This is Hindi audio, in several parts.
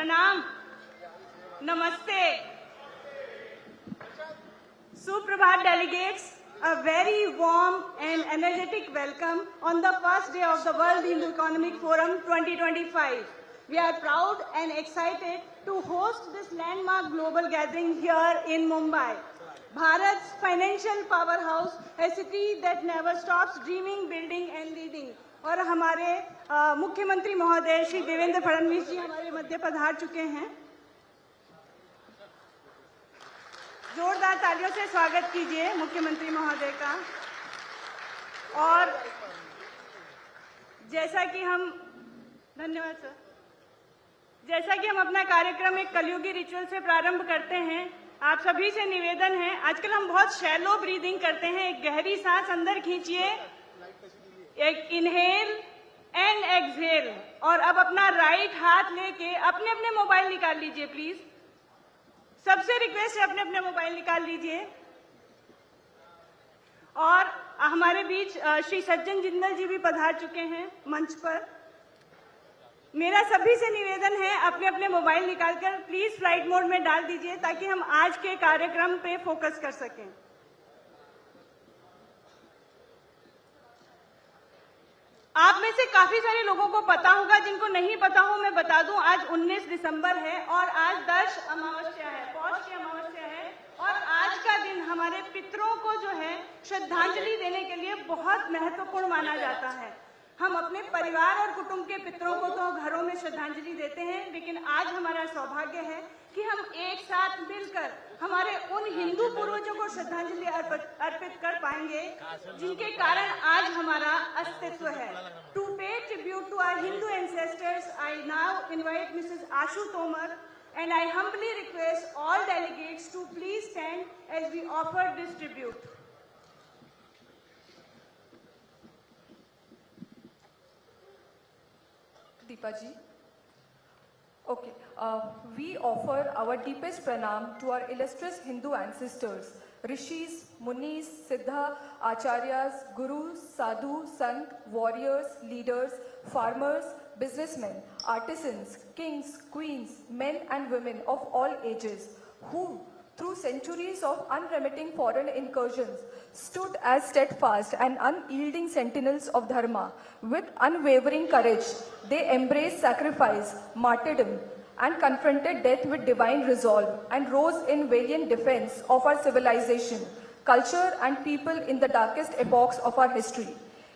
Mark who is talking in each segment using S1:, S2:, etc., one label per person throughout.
S1: प्रणाम, नमस्ते, सुप्रभात delegates, a very warm and energetic welcome on the first day of the World Hindu Economic Forum 2025. We are proud and excited to host this landmark global gathering here in Mumbai. Bharat's financial powerhouse, a city that never stops dreaming, building and leading. और हमारे मुख्यमंत्री महोदय श्री देवेंद्र फडणवीस जी हमारे मध्य पधार चुके हैं। जोरदार तालियों से स्वागत कीजिए मुख्यमंत्री महोदय का। और जैसा कि हम धन्यवाद सर। जैसा कि हम अपना कार्यक्रम एक कलयुगी रिचुअल से प्रारंभ करते हैं, आप सभी से निवेदन है, आजकल हम बहुत शैलो ब्रीदिंग करते हैं। एक गहरी सांस अंदर खींचिए, एक इनहेल एंड एक्सहेल, और अब अपना राइट हाथ लेके अपने अपने मोबाइल निकाल लीजिए प्लीज। सबसे रिक्वेस्ट है, अपने अपने मोबाइल निकाल लीजिए। और हमारे बीच श्री सज्जन जिंदल जी भी पधार चुके हैं मंच पर। मेरा सभी से निवेदन है, अपने अपने मोबाइल निकालकर प्लीज फ्लाइट मोड में डाल दीजिए ताकि हम आज के कार्यक्रम पे फोकस कर सकें। आप में से काफी सारे लोगों को पता होगा, जिनको नहीं पता हो मैं बता दूं, आज 19 दिसंबर है और आज दर्श अमावस्या है, पौष की अमावस्या है। और आज का दिन हमारे पितरों को जो है श्रद्धांजलि देने के लिए बहुत महत्वपूर्ण माना जाता है। हम अपने परिवार और कुटुंब के पितरों को तो घरों में श्रद्धांजलि देते हैं, लेकिन आज हमारा सौभाग्य है कि हम एक साथ मिलकर हमारे उन हिंदू पूर्वजों को श्रद्धांजलि अर्पित कर पाएंगे जिनके कारण आज हमारा अस्तित्व है। To pay tribute to our Hindu ancestors, I now invite Mrs Ashu Tomar and I humbly request all delegates to please stand as we offer this tribute.
S2: Deepa ji. Okay, we offer our deepest pranam to our illustrious Hindu ancestors, rishis, munis, siddha, acharyas, gurus, sadhu, sant, warriors, leaders, farmers, businessmen, artisans, kings, queens, men and women of all ages, who through centuries of unremitting foreign incursions stood as steadfast and unyielding sentinels of dharma. With unwavering courage, they embraced sacrifice, martyrdom, and confronted death with divine resolve, and rose in valiant defense of our civilization, culture, and people in the darkest epochs of our history.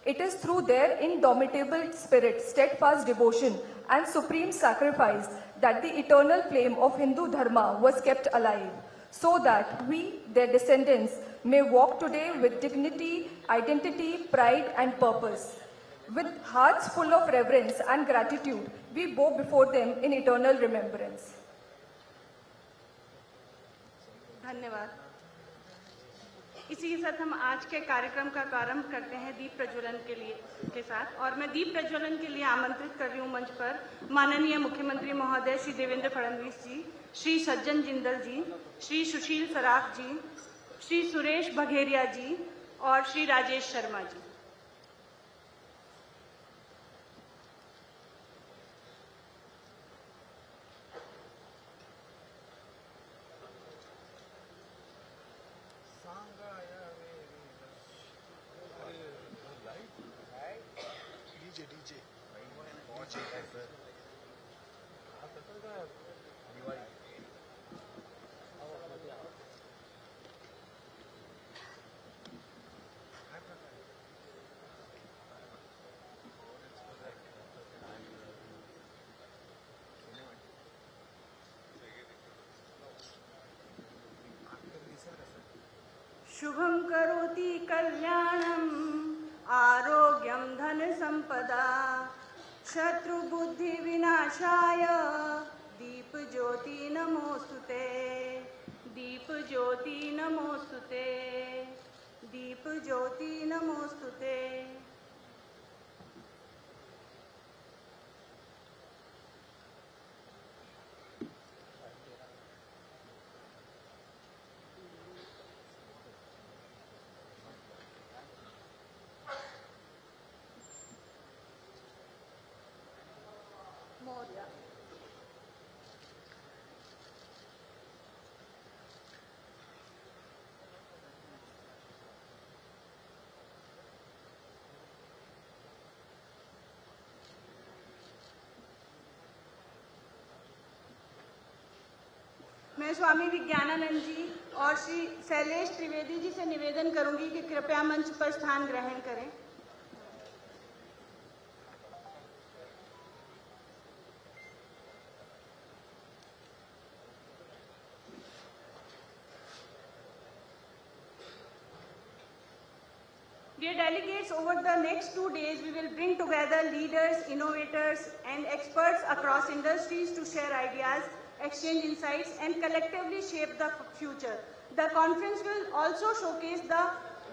S2: It is through their indomitable spirit, steadfast devotion, and supreme sacrifice that the eternal flame of Hindu Dharma was kept alive, so that we, their descendants, may walk today with dignity, identity, pride, and purpose. With hearts full of reverence and gratitude, we bow before them in eternal remembrance.
S1: धन्यवाद। इसी के साथ हम आज के कार्यक्रम का प्रारंभ करते हैं दीप प्रज्वलन के साथ। और मैं दीप प्रज्वलन के लिए आमंत्रित कर रही हूँ मंच पर माननीय मुख्यमंत्री महोदय श्री देवेंद्र फडणवीस जी, श्री सज्जन जिंदल जी, श्री सुशील सराफ जी, श्री सुरेश बघेरिया जी और श्री राजेश शर्मा जी। शुभं करोति कल्याणम् आरोग्यं धन संपदा शत्रुबुद्धि विनाशाय दीप ज्योति नमोस्तुते, दीप ज्योति नमोस्तुते, दीप ज्योति नमोस्तुते। मैं स्वामी विज्ञानानंद जी और श्री शैलेश त्रिवेदी जी से निवेदन करूंगी कि कृपया मंच पर स्थान ग्रहण करें। Dear delegates, over the next 2 days, we will bring together leaders, innovators, and experts across industries to share ideas, exchange insights, and collectively shape the future. The conference will also showcase the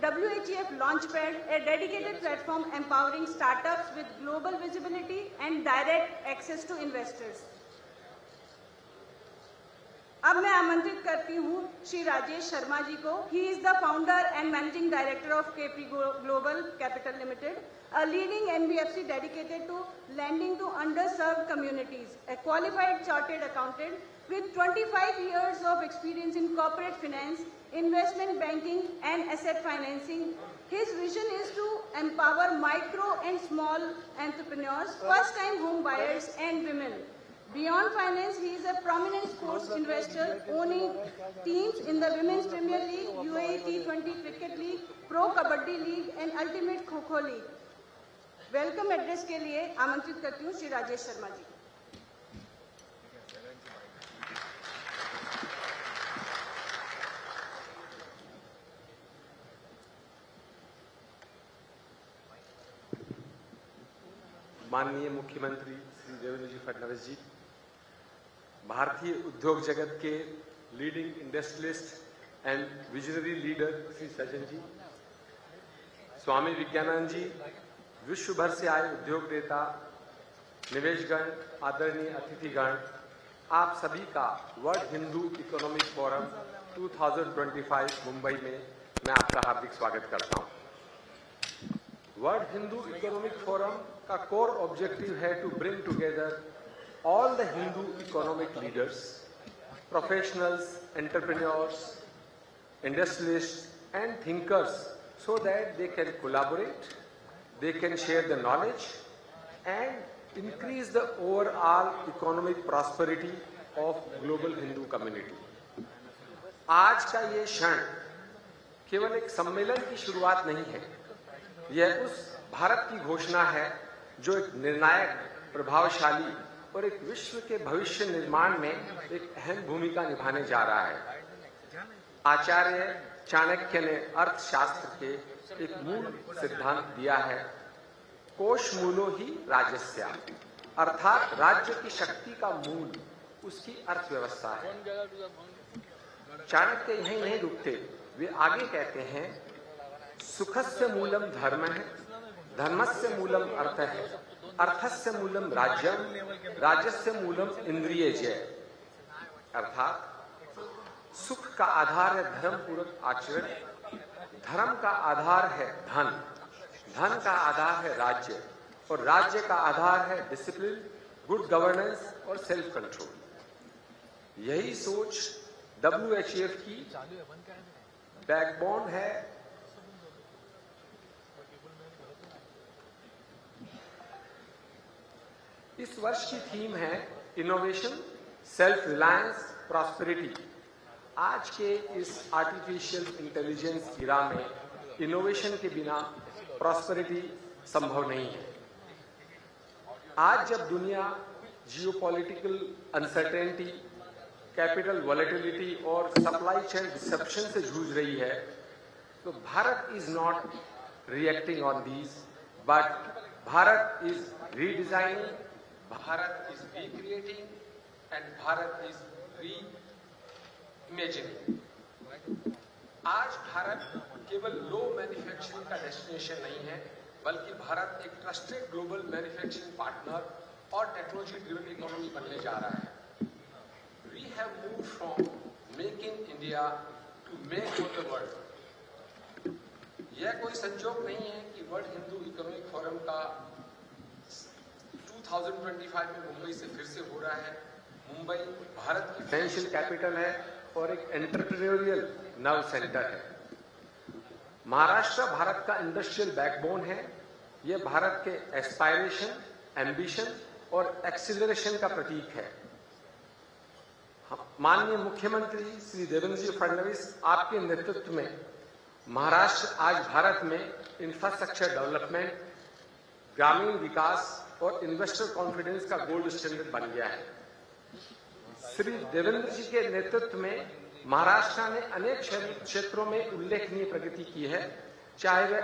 S1: WHEF Launchpad, a dedicated platform empowering startups with global visibility and direct access to investors. अब मैं आमंत्रित करती हूँ श्री राजेश शर्मा जी को। He is the founder and managing director of KP Global Capital Limited, a leading NBFC dedicated to lending to underserved communities, a qualified chartered accountant with 25 years of experience in corporate finance, investment banking, and asset financing. His vision is to empower micro and small entrepreneurs, first-time home buyers, and women. Beyond finance, he is a prominent sports investor, owning teams in the Women's Premier League, UAE T20 Cricket League, Pro Kabaddi League and Ultimate Kho-Kho League. Welcome address के लिए आमंत्रित करती हूँ श्री राजेश शर्मा जी।
S3: माननीय मुख्यमंत्री श्री देवेंद्र जी फडणवीस जी, भारतीय उद्योग जगत के leading industrialist and visionary leader Shri सज्जन जी, स्वामी विज्ञानानंद जी, विश्व भर से आए उद्योग नेता, निवेशगण, आदरणीय अतिथिगण, आप सभी का World Hindu Economic Forum 2025 Mumbai में मैं आपका हार्दिक स्वागत करता हूं। वर्ल्ड हिंदू इकोनॉमिक फोरम का कोर ऑब्जेक्टिव है to bring together all the Hindu economic leaders, professionals, entrepreneurs, industrialists and thinkers so that they can collaborate, they can share the knowledge and increase the overall economic prosperity of global Hindu community. आज का ये क्षण केवल एक सम्मेलन की शुरुआत नहीं है, यह उस भारत की घोषणा है जो एक निर्णायक, प्रभावशाली और एक विश्व के भविष्य निर्माण में एक अहम भूमिका निभाने जा रहा है। आचार्य चाणक्य ने अर्थशास्त्र के एक मूल सिद्धांत दिया है, कोश मूलो ही राजस्य, अर्थात राज्य की शक्ति का मूल उसकी अर्थव्यवस्था है। चाणक्य यहीं नहीं रुकते, वे आगे कहते हैं सुखस्य मूलम धर्म है, धर्मस्य मूलम अर्थ है, अर्थस्य मूलम राज्यम, राज्यस्य मूलम इंद्रिय जय। अर्थात सुख का आधार है धर्म पूर्वक आचरण, धर्म का आधार है धन, धन का आधार है राज्य और राज्य का आधार है डिसिप्लिन, गुड गवर्नेंस और सेल्फ कंट्रोल। यही सोच WHEF की बैकबोन है। इस वर्ष की थीम है इनोवेशन, सेल्फ रिलायंस, प्रॉस्पेरिटी। आज के इस आर्टिफिशियल इंटेलिजेंस इरा में इनोवेशन के बिना प्रॉस्पेरिटी संभव नहीं है। आज जब दुनिया जियोपॉलिटिकल अनसर्टेनिटी, कैपिटल वॉलेटिलिटी और सप्लाई चेन डिसरप्शन से जूझ रही है, तो Bharat is not reacting on these, but Bharat is redesigning, Bharat is recreating and Bharat is reimagining. आज भारत केवल लो मैन्युफैक्चरिंग का डेस्टिनेशन नहीं है, बल्कि भारत एक ट्रस्टेड ग्लोबल मैन्युफैक्चरिंग पार्टनर और टेक्नोलॉजी ड्रिवन इकोनॉमी बनने जा रहा है। We have moved from make in India to make for the world. यह कोई संजोग नहीं है कि वर्ल्ड हिंदू इकोनॉमिक फोरम का 2025 में मुंबई से फिर से हो रहा है। मुंबई भारत की फाइनेंशियल कैपिटल है और एक एंटरप्रेन्योरियल नर्व सेंटर है। महाराष्ट्र भारत का इंडस्ट्रियल बैकबोन है। यह भारत के एस्पायरेशन, एम्बिशन और एक्सीलरेशन का प्रतीक है। माननीय मुख्यमंत्री श्री देवेंद्र जी फडणवीस, आपके नेतृत्व में महाराष्ट्र आज भारत में इंफ्रास्ट्रक्चर डेवलपमेंट, ग्रामीण विकास और इन्वेस्टर कॉन्फिडेंस का गोल्ड स्टैंडर्ड बन गया है। श्री देवेंद्र जी के नेतृत्व में महाराष्ट्र ने अनेक क्षेत्रों में उल्लेखनीय प्रगति की है, चाहे वह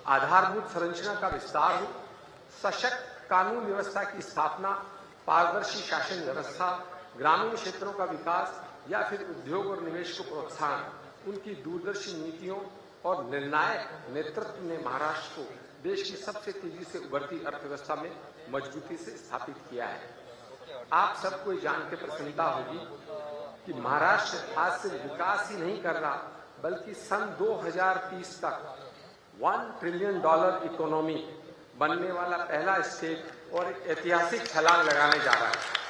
S3: आधारभूत संरचना का विस्तार हो, सशक्त कानून व्यवस्था की स्थापना, पारदर्शी शासन व्यवस्था, ग्रामीण क्षेत्रों का विकास या फिर उद्योग और निवेश को प्रोत्साहन। उनकी दूरदर्शी नीतियों और निर्णायक नेतृत्व ने महाराष्ट्र को देश की सबसे तेजी से उभरती अर्थव्यवस्था में मजबूती से स्थापित किया है। आप सबको जान के प्रसन्नता होगी कि महाराष्ट्र आज सिर्फ विकास ही नहीं कर रहा, बल्कि सन 2030 तक $1 ट्रिलियन इकोनॉमी बनने वाला पहला स्टेट और एक ऐतिहासिक छलांग लगाने जा रहा है।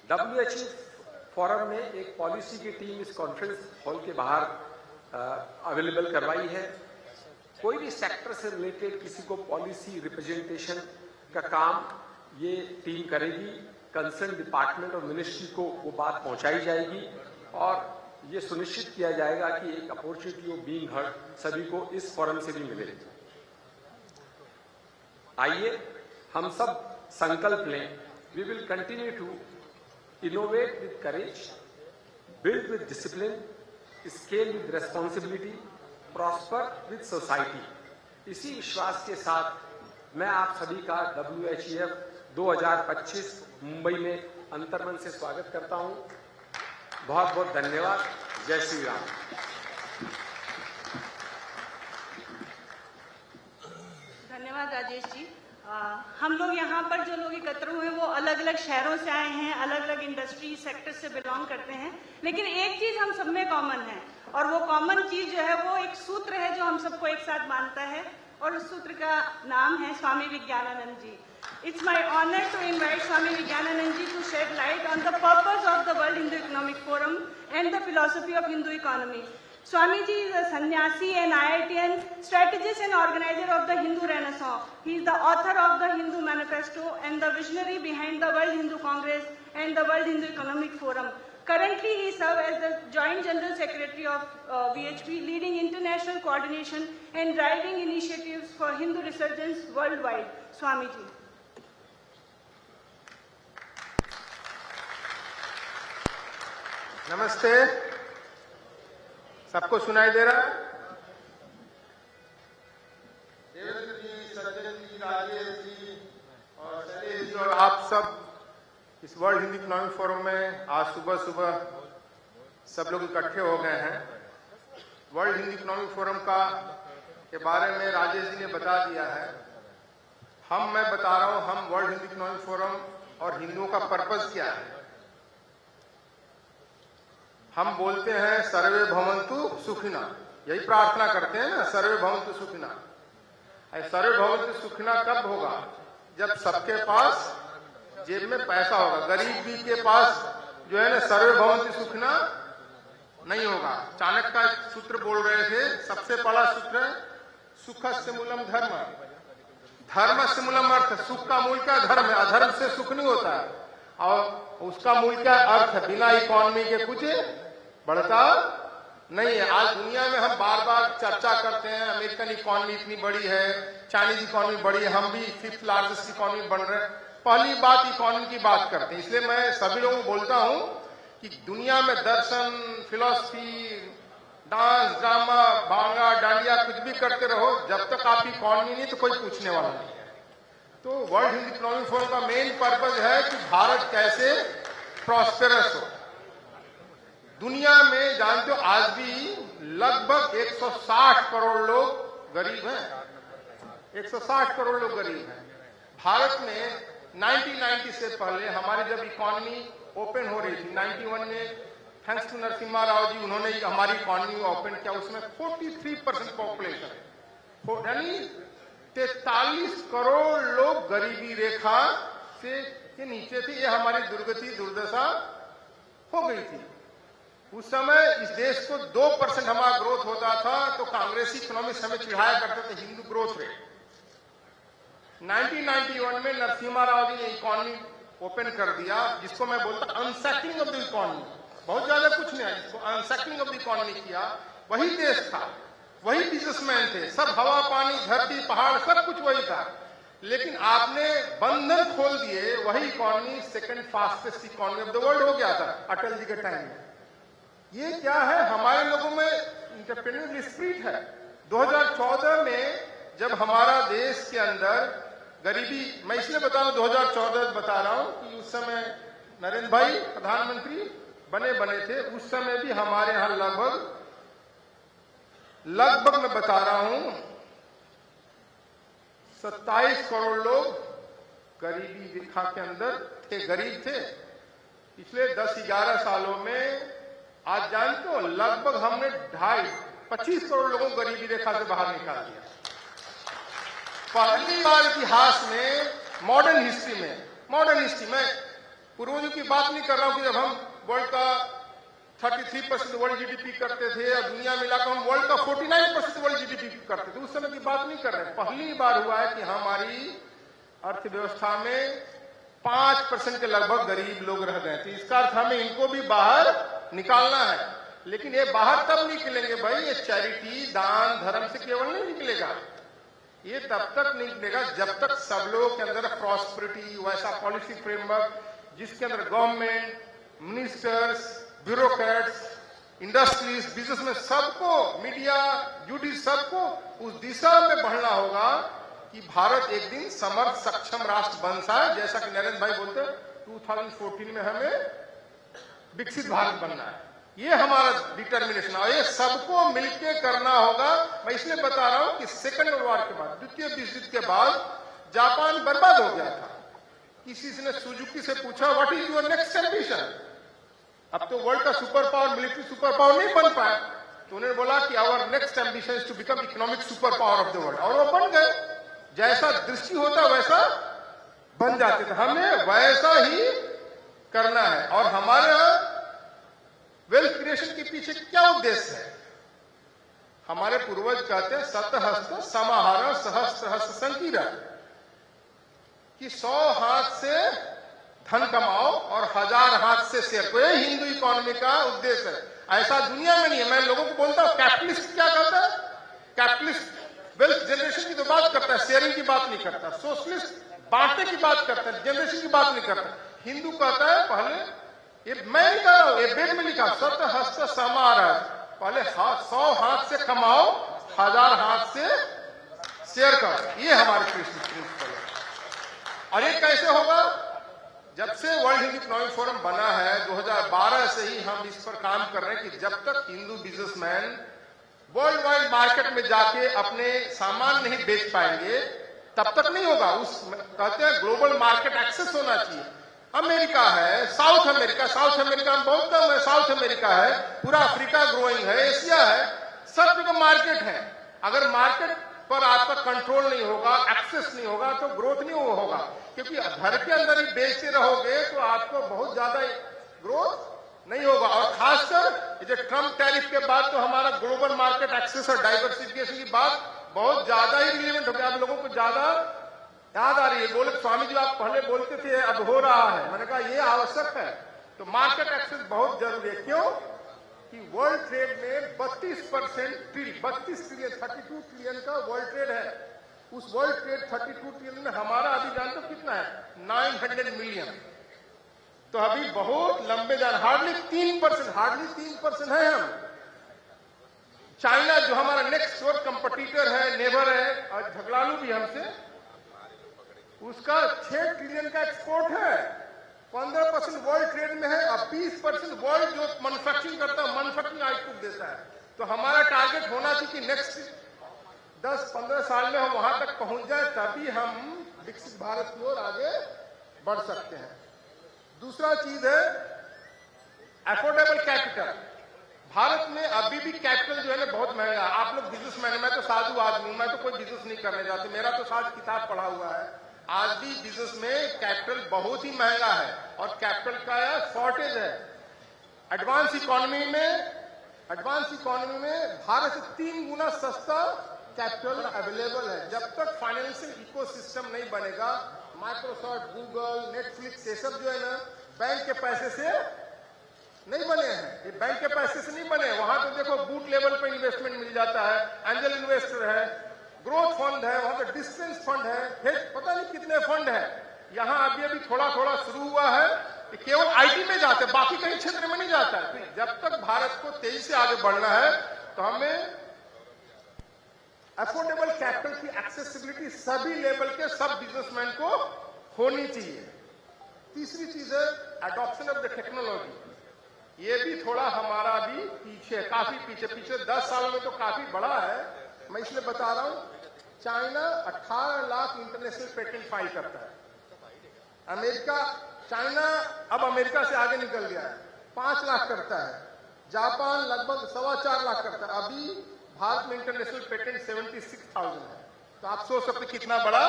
S3: WHE फोरम ने एक पॉलिसी की टीम इस कॉन्फ्रेंस हॉल के बाहर अवेलेबल करवाई है। कोई भी सेक्टर से रिलेटेड किसी को पॉलिसी रिप्रेजेंटेशन का काम ये टीम करेगी। कंसर्न डिपार्टमेंट और मिनिस्ट्री को वो बात पहुंचाई जाएगी और ये सुनिश्चित किया जाएगा कि एक अपॉर्चुनिटी ऑफ बीइंग हर्ड सभी को इस फोरम से भी मिले। आइए हम सब संकल्प लें। We will continue to innovate with courage, build with discipline, scale with responsibility, prosper with society। इसी विश्वास के साथ मैं आप सभी का WHEF 2025 मुंबई में अंतर्मन से स्वागत करता हूं। बहुत बहुत धन्यवाद। जय श्री राम।
S1: धन्यवाद राजेश जी। हम लोग यहाँ पर जो लोग एकत्र हुए हैं वो अलग अलग शहरों से आए हैं, अलग अलग इंडस्ट्री सेक्टर से बिलोंग करते हैं, लेकिन एक चीज हम सब में कॉमन है और वो कॉमन चीज जो है वो एक सूत्र है जो हम सबको एक साथ बांधता है और उस सूत्र का नाम है स्वामी विज्ञानानंद जी। It's my honor to invite Swami Vijnanand Ji to shed light on the purpose of the World Hindu Economic Forum and the philosophy of Hindu economy. Swami Ji is a sannyasi and IITian, strategist and organizer of the Hindu Renaissance. He is the author of the Hindu Manifesto and the visionary behind the World Hindu Congress and the World Hindu Economic Forum. Currently, he serves as the Joint General Secretary of VHP, leading international coordination and driving initiatives for Hindu resurgence worldwide. Swami Ji.
S4: नमस्ते। सबको सुनाई दे रहा है? देवेंद्र जी, सज्जन जी, राजेश जी और शैलेश जी और आप सब इस वर्ल्ड हिंदू इकोनॉमिक फोरम में आज सुबह सुबह सब लोग इकट्ठे हो गए हैं। वर्ल्ड हिंदू इकोनॉमिक फोरम के बारे में राजेश जी ने बता दिया है। मैं बता रहा हूं, हम वर्ल्ड हिंदू इकोनॉमिक फोरम और हिंदुओं का पर्पस क्या है। हम बोलते हैं सर्वे भवन्तु सुखिना, यही प्रार्थना करते हैं ना, सर्वे भवन्तु सुखिना। सर्वे भवन्तु सुखिना कब होगा? जब सबके पास जेब में पैसा होगा। गरीब भी के पास जो है ना सर्वे भवन्तु सुखिना नहीं होगा। चाणक्य का एक सूत्र बोल रहे थे, सबसे बड़ा सूत्र है सुखस्य मूलम धर्म, धर्मस्य मूलम अर्थ। सुख का मूल क्या? धर्म है। अधर्म से सुख नहीं होता है और उसका मूल क्या? अर्थ है। बिना इकोनॉमी के कुछ बढ़ता नहीं है। आज दुनिया में हम बार बार चर्चा करते हैं अमेरिकन इकोनॉमी इतनी बड़ी है, चाइनीज इकोनॉमी बड़ी है, हम भी 5th लार्जेस्ट इकोनॉमी बन रहे हैं। पहली बात इकोनॉमी की बात करते हैं। इसलिए मैं सभी लोगों को बोलता हूं कि दुनिया में दर्शन, फिलॉसफी, डांस, ड्रामा, भांगा, डांडिया कुछ भी करते रहो, जब तक आप इकोनॉमी नहीं तो कोई पूछने वाला नहीं है। तो वर्ल्ड हिंदू इकोनॉमिक फोरम का मेन पर्पज है कि भारत कैसे प्रॉस्पेरस हो। दुनिया में जानते हो आज भी लगभग 160 करोड़ लोग गरीब हैं। 160 करोड़ लोग गरीब हैं। भारत में 1990 से पहले हमारी जब इकोनॉमी ओपन हो रही थी 91 में, थैंक्स टू नरसिम्हा राव जी, उन्होंने हमारी इकोनॉमी ओपन किया। उसमें 43% पॉपुलेशन, यानी 43 करोड़ लोग गरीबी रेखा से के नीचे थे। ये हमारी दुर्दशा हो गई थी। उस समय इस देश को 2% हमारा ग्रोथ होता था तो कांग्रेसी इकोनॉमिक्स हमें चिढ़ाया करते थे हिंदू ग्रोथ रेट। 1991 में नरसिम्हा राव जी ने इकोनॉमी ओपन कर दिया, जिसको मैं बोलता अनसैकलिंग ऑफ द इकोनॉमी। बहुत ज्यादा कुछ नहीं है, जिसको अनसैकलिंग ऑफ द इकोनॉमी किया, वही देश था, वही बिजनेसमैन थे, सब हवा पानी धरती पहाड़ सब कुछ वही था। लेकिन आपने बंधन खोल दिए, वही economy second fastest economy of the world हो गया था अटल जी के टाइम में। ये क्या है? हमारे लोगों में एंटरप्रेन्योर स्पिरिट है। 2014 में जब हमारा देश के अंदर गरीबी, मैं इसलिए बता रहा हूं 2014 बता रहा हूं कि उस समय नरेंद्र भाई प्रधानमंत्री बने थे, उस समय भी हमारे यहां लगभग मैं बता रहा हूं 27 करोड़ लोग गरीबी रेखा के अंदर थे, गरीब थे। पिछले 10-11 सालों में आज जानते हो लगभग हमने 25 करोड़ लोगों को गरीबी रेखा से बाहर निकाल दिया। पहली बार इतिहास में, मॉडर्न हिस्ट्री में, पूर्वजों की बात नहीं कर रहा हूं कि जब हम वर्ल्ड का 33% वर्ल्ड जीडीपी करते थे और दुनिया मिलाकर हम वर्ल्ड का 49% वर्ल्ड जीडीपी करते थे, उस समय की बात नहीं कर रहे। पहली बार हुआ है कि हमारी अर्थव्यवस्था में 5% के लगभग गरीब लोग रह गए थे। इसका अर्थ हमें इनको भी बाहर निकालना है। लेकिन ये बाहर तब निकलेंगे भाई, ये चैरिटी दान धर्म से केवल नहीं निकलेगा। ये तब तक नहीं निकलेगा जब तक सब लोगों के अंदर प्रॉस्पेरिटी, वैसा पॉलिसी फ्रेमवर्क जिसके अंदर government, ministers, bureaucrats, industries, businessman सबको, मीडिया, जुडिस सबको उस दिशा में बढ़ना होगा कि भारत एक दिन समर्थ सक्षम राष्ट्र बन जाए। जैसा कि नरेंद्र भाई बोलते 2014 में हमें विकसित भारत बनना है। ये हमारा डिटर्मिनेशन है, ये सबको मिलकर करना होगा। मैं इसलिए बता रहा हूं कि सेकेंड वर्ल्ड वॉर के बाद, द्वितीय विश्व युद्ध के बाद जापान बर्बाद हो गया था। किसी ने सुजुकी से पूछा what is your next ambition? अब तो वर्ल्ड का super power, military super power नहीं बन पाया, तो उन्होंने बोला कि our next ambition is to become economic super power of the world, और वो बन गए। जैसा दृष्टि होता वैसा बन जाते थे, हमें वैसा ही करना है। और हमारे यहां वेल्थ क्रिएशन के पीछे क्या उद्देश्य है? हमारे पूर्वज कहते हैं सतहस्त समाहार सहस्त्रहस्त संकीर्ण, कि 100 हाथ से धन कमाओ और 1000 हाथ से शेयर करो। ये हिंदू इकोनॉमी का उद्देश्य है। ऐसा दुनिया में नहीं है। मैं लोगों को बोलता हूं कैपिटलिस्ट क्या कहता है? कैपिटलिस्ट वेल्थ जनरेशन की तो बात करता है, शेयरिंग की बात नहीं करता। सोशलिस्ट बांटने की बात करता है, जनरेशन की बात नहीं करता। हिंदू कहता है पहले, ये मैं नहीं कह रहा हूं, ये वेद में लिखा सतहस्त समाहार, पहले 100 हाथ से कमाओ, 1000 हाथ से शेयर करो। ये हमारे प्रिंसिपल है। और ये कैसे होगा? जब से वर्ल्ड हिंदू इकोनॉमिक फोरम बना है 2012 से ही हम इस पर काम कर रहे हैं कि जब तक Hindu businessman world wide market में जाके अपने सामान नहीं बेच पाएंगे तब तक नहीं होगा। उस कहते हैं ग्लोबल मार्केट एक्सेस होना चाहिए। अमेरिका है, साउथ अमेरिका में बहुत कम है, साउथ अमेरिका है, पूरा अफ्रीका ग्रोइंग है, एशिया है, सब जगह मार्केट है। अगर मार्केट पर आपका कंट्रोल नहीं होगा, एक्सेस नहीं होगा, तो ग्रोथ नहीं होगा। क्योंकि घर के अंदर ही बेचते रहोगे तो आपको बहुत ज्यादा ग्रोथ नहीं होगा। और खासकर जो ट्रम्प टैरिफ के बाद तो हमारा ग्लोबल मार्केट एक्सेस और डाइवर्सिफिकेशन की बात बहुत ज्यादा ही रिलेवेंट हो गया। आप लोगों को ज्यादा याद आ रही है। बोले स्वामी जी आप पहले बोलते थे, अब हो रहा है। मैंने कहा ये आवश्यक है। तो मार्केट एक्सेस बहुत जरूरी है। क्यों? कि वर्ल्ड ट्रेड में 32% 32 ट्रिलियन 32 ट्रिलियन का वर्ल्ड ट्रेड है। उस वर्ल्ड ट्रेड 32 ट्रिलियन में हमारा अभी जानते हो कितना है? 900 मिलियन। तो अभी बहुत लंबे जान, हार्डली 3% है हम। चाइना जो हमारा नेक्स्ट डोर कंपटीटर है, नेबर है और झगड़ालू भी हमसे, उसका 6 ट्रिलियन का एक्सपोर्ट है। 15% वर्ल्ड ट्रेड में है और 20% वर्ल्ड जो मैन्युफैक्चरिंग करता है, मैन्युफैक्चरिंग आउटपुट देता है। तो हमारा टारगेट होना चाहिए कि नेक्स्ट 10-15 साल में हम वहां तक पहुंच जाए, तभी हम विकसित भारत की ओर आगे बढ़ सकते हैं। दूसरा चीज है अफोर्डेबल कैपिटल। भारत में अभी भी कैपिटल जो है ना बहुत महंगा है। आप लोग बिजनेसमैन, मैं तो साधु आदमी हूं, मैं तो कोई बिजनेस नहीं करने जाती, मेरा तो साथ किताब पढ़ा हुआ है। आज भी बिजनेस में कैपिटल बहुत ही महंगा है और कैपिटल का शॉर्टेज है। एडवांस इकोनॉमी में भारत से 3 गुना सस्ता कैपिटल अवेलेबल है। जब तक फाइनेंशियल इकोसिस्टम नहीं बनेगा, माइक्रोसॉफ्ट, गूगल, नेटफ्लिक्स, ये सब जो है ना बैंक के पैसे से नहीं बने हैं, ये बैंक के पैसे से नहीं बने। वहां तो देखो बूट लेवल पे इन्वेस्टमेंट मिल जाता है, एंजल इन्वेस्टर है, ग्रोथ फंड है, वहां पे डिस्टेंस फंड है, पता नहीं कितने फंड है। यहाँ अभी अभी थोड़ा थोड़ा शुरू हुआ है कि केवल आईटी में जाते हैं, बाकी कहीं क्षेत्र में नहीं जाता है। तो जब तक भारत को तेजी से आगे बढ़ना है तो हमें अफोर्डेबल कैपिटल की एक्सेसिबिलिटी सभी लेवल के सब बिजनेसमैन को होनी चाहिए। तीसरी चीज है एडॉप्शन ऑफ द टेक्नोलॉजी। ये भी थोड़ा हमारा भी पीछे, काफी पीछे, पिछले 10 सालों में तो काफी बड़ा है। मैं इसलिए बता रहा हूं, China 18 lakh international patent file करता है। अमेरिका, चाइना अब अमेरिका से आगे निकल गया है, 5 लाख करता है। जापान लगभग 4.25 लाख करता है। अभी भारत में इंटरनेशनल पेटेंट 76,000 है। तो आप सोच सकते कितना बड़ा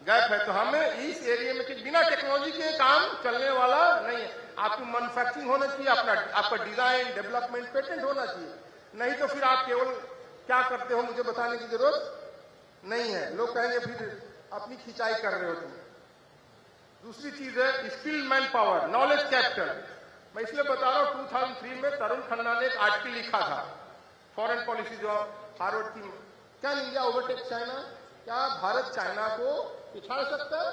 S4: गैप है। तो हमें इस एरिया में कि बिना टेक्नोलॉजी के काम चलने वाला नहीं है। आपकी मैन्युफैक्चरिंग होना चाहिए, आपका डिजाइन, डेवलपमेंट, पेटेंट होना चाहिए। नहीं तो फिर आप केवल क्या करते हो मुझे बताने की जरूरत नहीं है। लोग कहेंगे फिर अपनी खिंचाई कर रहे हो तुम। दूसरी चीज है skill man power, knowledge capital. मैं इसलिए बता रहा हूं, 2003 में तरुण खन्ना ने एक आर्टिकल लिखा था, फॉरेन पॉलिसी जो हार्वर्ड की, कैन इंडिया ओवरटेक चाइना, क्या भारत चाइना को पिछाड़ सकता है?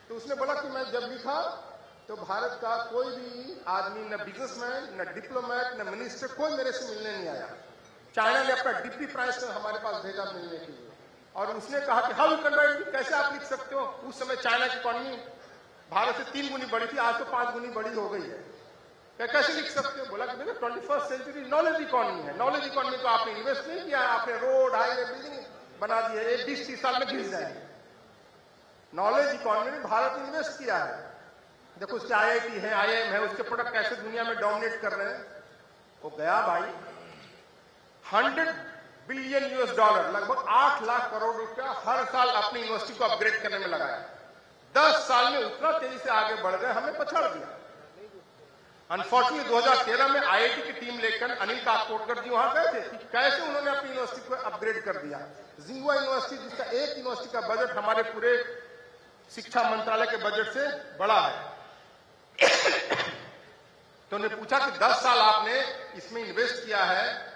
S4: तो उसने बोला कि मैं जब लिखा तो भारत का कोई भी आदमी, न बिजनेसमैन, न डिप्लोमेट, न मिनिस्टर, कोई मेरे से मिलने नहीं आया। चाइना ने अपना डिप्टी प्राइम मिनिस्टर हमारे पास भेजा मिलने के लिए, और उसने कहा कि हाउ यू कैन राइट, कैसे आप लिख सकते हो? उस समय चाइना की इकोनॉमी भारत से 3 गुनी बड़ी थी, आज तो 5 गुनी बड़ी हो गई है। क्या कैसे लिख सकते हो? बोला कि देखो 21st सेंचुरी नॉलेज इकोनॉमी है। नॉलेज इकोनॉमी को आपने इन्वेस्ट नहीं किया, आपने रोड, हाईवे, बिल्डिंग बना दिया, ये 20-30 साल में गिर जाएंगे। नॉलेज इकोनॉमी में भारत इन्वेस्ट किया है। देखो उसके IIT है, IIM है, उसके प्रोडक्ट कैसे दुनिया में डोमिनेट कर रहे हैं। वो गया भाई $100 बिलियन लगभग 8 लाख करोड़ रुपया हर साल अपनी यूनिवर्सिटी को अपग्रेड करने में लगाया। 10 साल में उतना तेजी से आगे बढ़ गए, हमें पछाड़ दिया। अनफॉर्चुनेटली 2013 में IIT की टीम लेकर अनिल काकोडकर जी वहां गए थे कि कैसे उन्होंने अपनी यूनिवर्सिटी को अपग्रेड कर दिया। जिंगुआ यूनिवर्सिटी, जिसका एक यूनिवर्सिटी का बजट हमारे पूरे शिक्षा मंत्रालय के बजट से बड़ा है, तो उन्हें पूछा कि 10 साल आपने इसमें इन्वेस्ट किया है,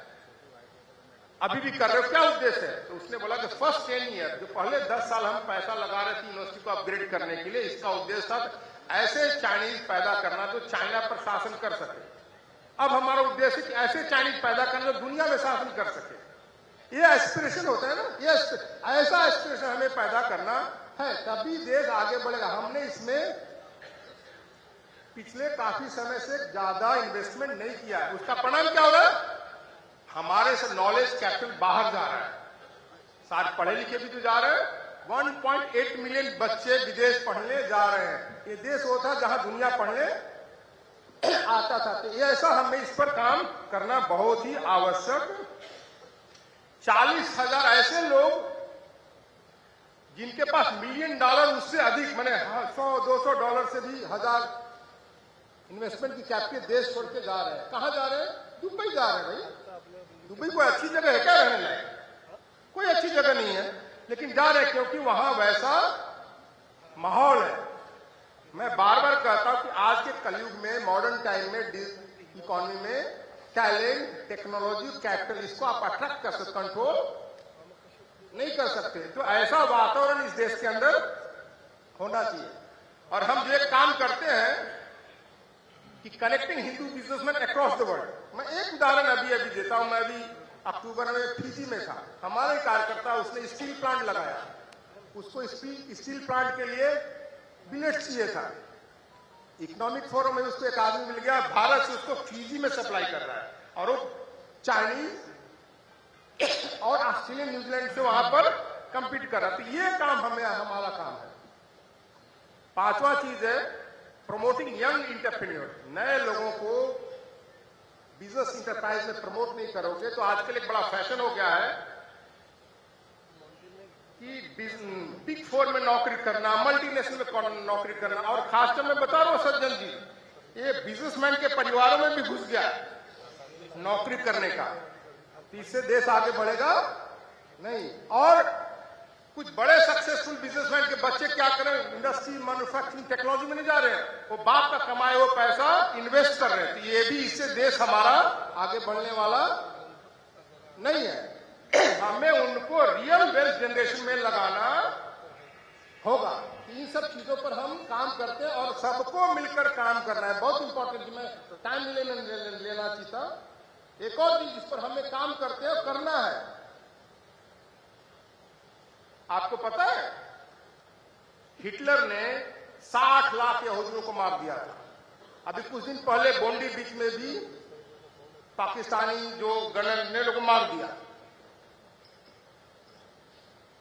S4: अभी भी कर रहे हो, क्या उद्देश्य है? तो उसने बोला कि फर्स्ट 10 ईयर, जो पहले 10 साल हम पैसा लगा रहे थे यूनिवर्सिटी को अपग्रेड करने के लिए, इसका उद्देश्य था ऐसे चाइनीज पैदा करना जो चाइना पर शासन कर सके। अब हमारा उद्देश्य कि ऐसे चाइनीज पैदा करना जो दुनिया में शासन कर सके। ये एस्पिरेशन होता है ना, ये ऐसा एस्पिरेशन हमें पैदा करना है, तभी देश आगे बढ़ेगा। हमने इसमें पिछले काफी समय से ज्यादा इन्वेस्टमेंट नहीं किया है। उसका परिणाम क्या हो रहा है? हमारे से नॉलेज कैपिटल बाहर जा रहा है। सारे पढ़े लिखे भी तो जा रहे हैं। 1.8 मिलियन बच्चे विदेश पढ़ने जा रहे हैं। ये देश वो था जहां दुनिया पढ़ने आता था। तो ये ऐसा हमें इस पर काम करना बहुत ही आवश्यक। 40,000 ऐसे लोग जिनके पास $1 मिलियन उससे अधिक, मैंने $100-200 से भी 1000 इन्वेस्टमेंट की कैपिटल देश छोड़ के जा रहे हैं। कहां जा रहे हैं? दुबई जा रहे हैं। भाई दुबई कोई अच्छी जगह है क्या रहने लायक? कोई अच्छी जगह नहीं है, लेकिन जा रहे हैं क्योंकि वहां वैसा माहौल है। मैं बार बार कहता हूं कि आज के कलयुग में, मॉडर्न टाइम में, इकोनॉमी में टैलेंट, टेक्नोलॉजी, कैपिटल, इसको आप अट्रैक्ट कर सकते, कंट्रोल नहीं कर सकते। तो ऐसा वातावरण इस देश के अंदर होना चाहिए। और हम जो एक काम करते हैं कि connecting Hindu businessman across the world. मैं एक उदाहरण अभी देता हूं। मैं अभी अक्टूबर में फिजी में था। हमारे कार्यकर्ता, उसने स्टील प्लांट लगाया। उसको स्टील प्लांट के लिए बिलेट चाहिए था। इकोनॉमिक फोरम में उसको एक आदमी मिल गया, भारत से उसको फिजी में सप्लाई कर रहा है, और वो चाइनीज और ऑस्ट्रेलियन, न्यूजीलैंड से वहां पर कंपीट कर रहा है। तो ये काम हमारा काम है। 5वां चीज है प्रमोटिंग यंग एंटरप्रेन्योर। नए लोगों को बिजनेस इंटरप्राइज में प्रमोट नहीं करोगे तो आजकल एक बड़ा फैशन हो गया है कि बिग 4 में नौकरी करना, मल्टीनेशनल में नौकरी करना। और खासकर मैं बता रहा हूं सज्जन जी, ये बिजनेसमैन के परिवारों में भी घुस गया नौकरी करने का। तो इससे देश आगे बढ़ेगा नहीं। और कुछ बड़े सक्सेसफुल बिजनेसमैन के बच्चे क्या करें, इंडस्ट्री मैन्युफैक्चरिंग टेक्नोलॉजी में नहीं जा रहे हैं, वो बाप का कमाए हुआ पैसा इन्वेस्ट कर रहे हैं। तो ये भी, इससे देश हमारा आगे बढ़ने वाला नहीं है। हमें उनको रियल वेल्थ जनरेशन में लगाना होगा। इन सब चीजों पर हम काम करते हैं और सबको मिलकर काम करना है, बहुत इंपॉर्टेंट। मैं टाइम लेना चाहता। एक और चीज जिस पर हमें काम करते हैं और करना है, आपको पता है हिटलर ने 60 लाख यहूदियों को मार दिया था। अभी कुछ दिन पहले बोंडी बीच में भी पाकिस्तानी जो गनर ने लोगों को मार दिया।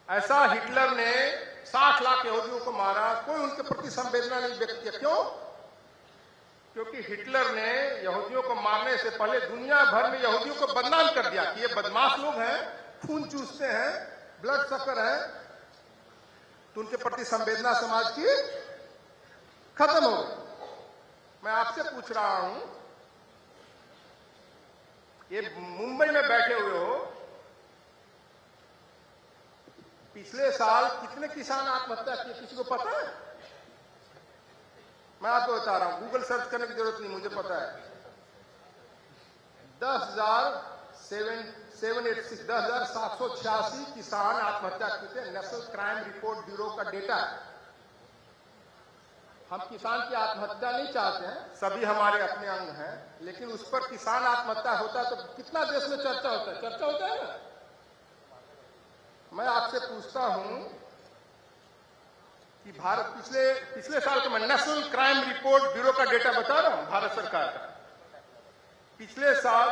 S4: ऐसा हिटलर ने 60 लाख यहूदियों को मारा, कोई उनके प्रति संवेदना नहीं व्यक्त किया। क्यों? क्योंकि हिटलर ने यहूदियों को मारने से पहले दुनिया भर में यहूदियों को बदनाम कर दिया कि ये बदमाश लोग हैं, खून चूसते हैं, ब्लड सफर है। तो उनके प्रति संवेदना समाज की खत्म हो गई। मैं आपसे पूछ रहा हूं, ये मुंबई में बैठे हुए हो, पिछले साल कितने किसान आत्महत्या किए, किसी को पता है? मैं आपको बता रहा हूं, गूगल सर्च करने की जरूरत नहीं, मुझे पता है। 10,786 किसान आत्महत्या किए थे। नेशनल क्राइम रिपोर्ट ब्यूरो का डेटा है। हम किसान की आत्महत्या नहीं चाहते हैं, सभी हमारे अपने अंग हैं, लेकिन उस पर किसान आत्महत्या होता है तो कितना देश में चर्चा होता है? चर्चा होता है ना। मैं आपसे पूछता हूं कि भारत पिछले साल का, मैं नेशनल क्राइम रिपोर्ट ब्यूरो का डेटा बता रहा हूं, भारत सरकार का, पिछले साल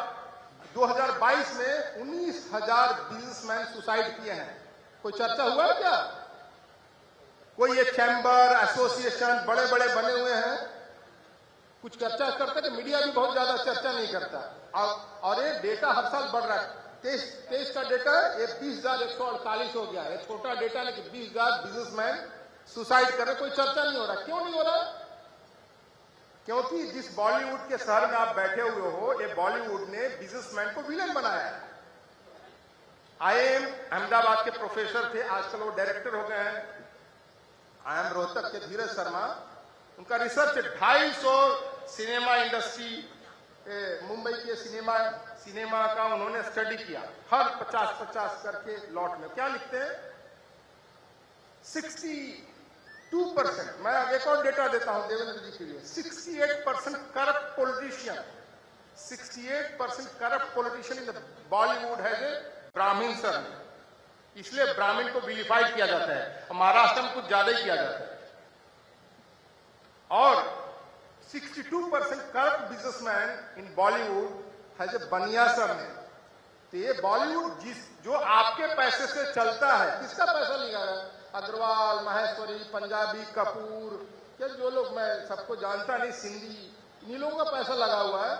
S4: 2022 में 19,000 बिजनेसमैन सुसाइड किए हैं। कोई चर्चा हुआ है क्या? कोई ये चैम्बर एसोसिएशन बड़े बड़े बने हुए हैं, कुछ चर्चा करते हैं? मीडिया भी बहुत ज्यादा चर्चा नहीं करता। और ये डेटा हर साल बढ़ रहा है। 23 का डेटा है, ये 20,148 हो गया है। छोटा डेटा नहीं कि 20,000 बिजनेसमैन सुसाइड कर रहे, कोई चर्चा नहीं हो रहा। क्यों नहीं हो रहा? क्योंकि जिस बॉलीवुड के शहर में आप बैठे हुए हो, ये बॉलीवुड ने बिजनेसमैन को विलेन बनाया है। IIM अहमदाबाद के प्रोफेसर थे, आजकल वो डायरेक्टर हो गए हैं। IIM रोहतक के धीरज शर्मा, उनका रिसर्च 250 सिनेमा इंडस्ट्री, मुंबई के सिनेमा का उन्होंने स्टडी किया। हर 50-50 करके लॉट में क्या लिखते हैं? 62%। मैं एक और डेटा देता हूं देवेंद्र जी के लिए। 68% corrupt politician, 68% corrupt politician in the Bollywood है जे ब्राह्मण सर, इसलिए ब्राह्मण को विलिफाइड किया जाता है। महाराष्ट्र में कुछ ज्यादा ही किया जाता है। और 62% करप्ट बिजनेसमैन इन बॉलीवुड है जे बनिया सर ने। तो ये बॉलीवुड जो आपके पैसे से चलता है, किसका पैसा लगा रहा है? अग्रवाल, माहेश्वरी, पंजाबी, कपूर, क्या जो लोग, मैं सबको जानता नहीं, सिंधी, इन लोगों का पैसा लगा हुआ है।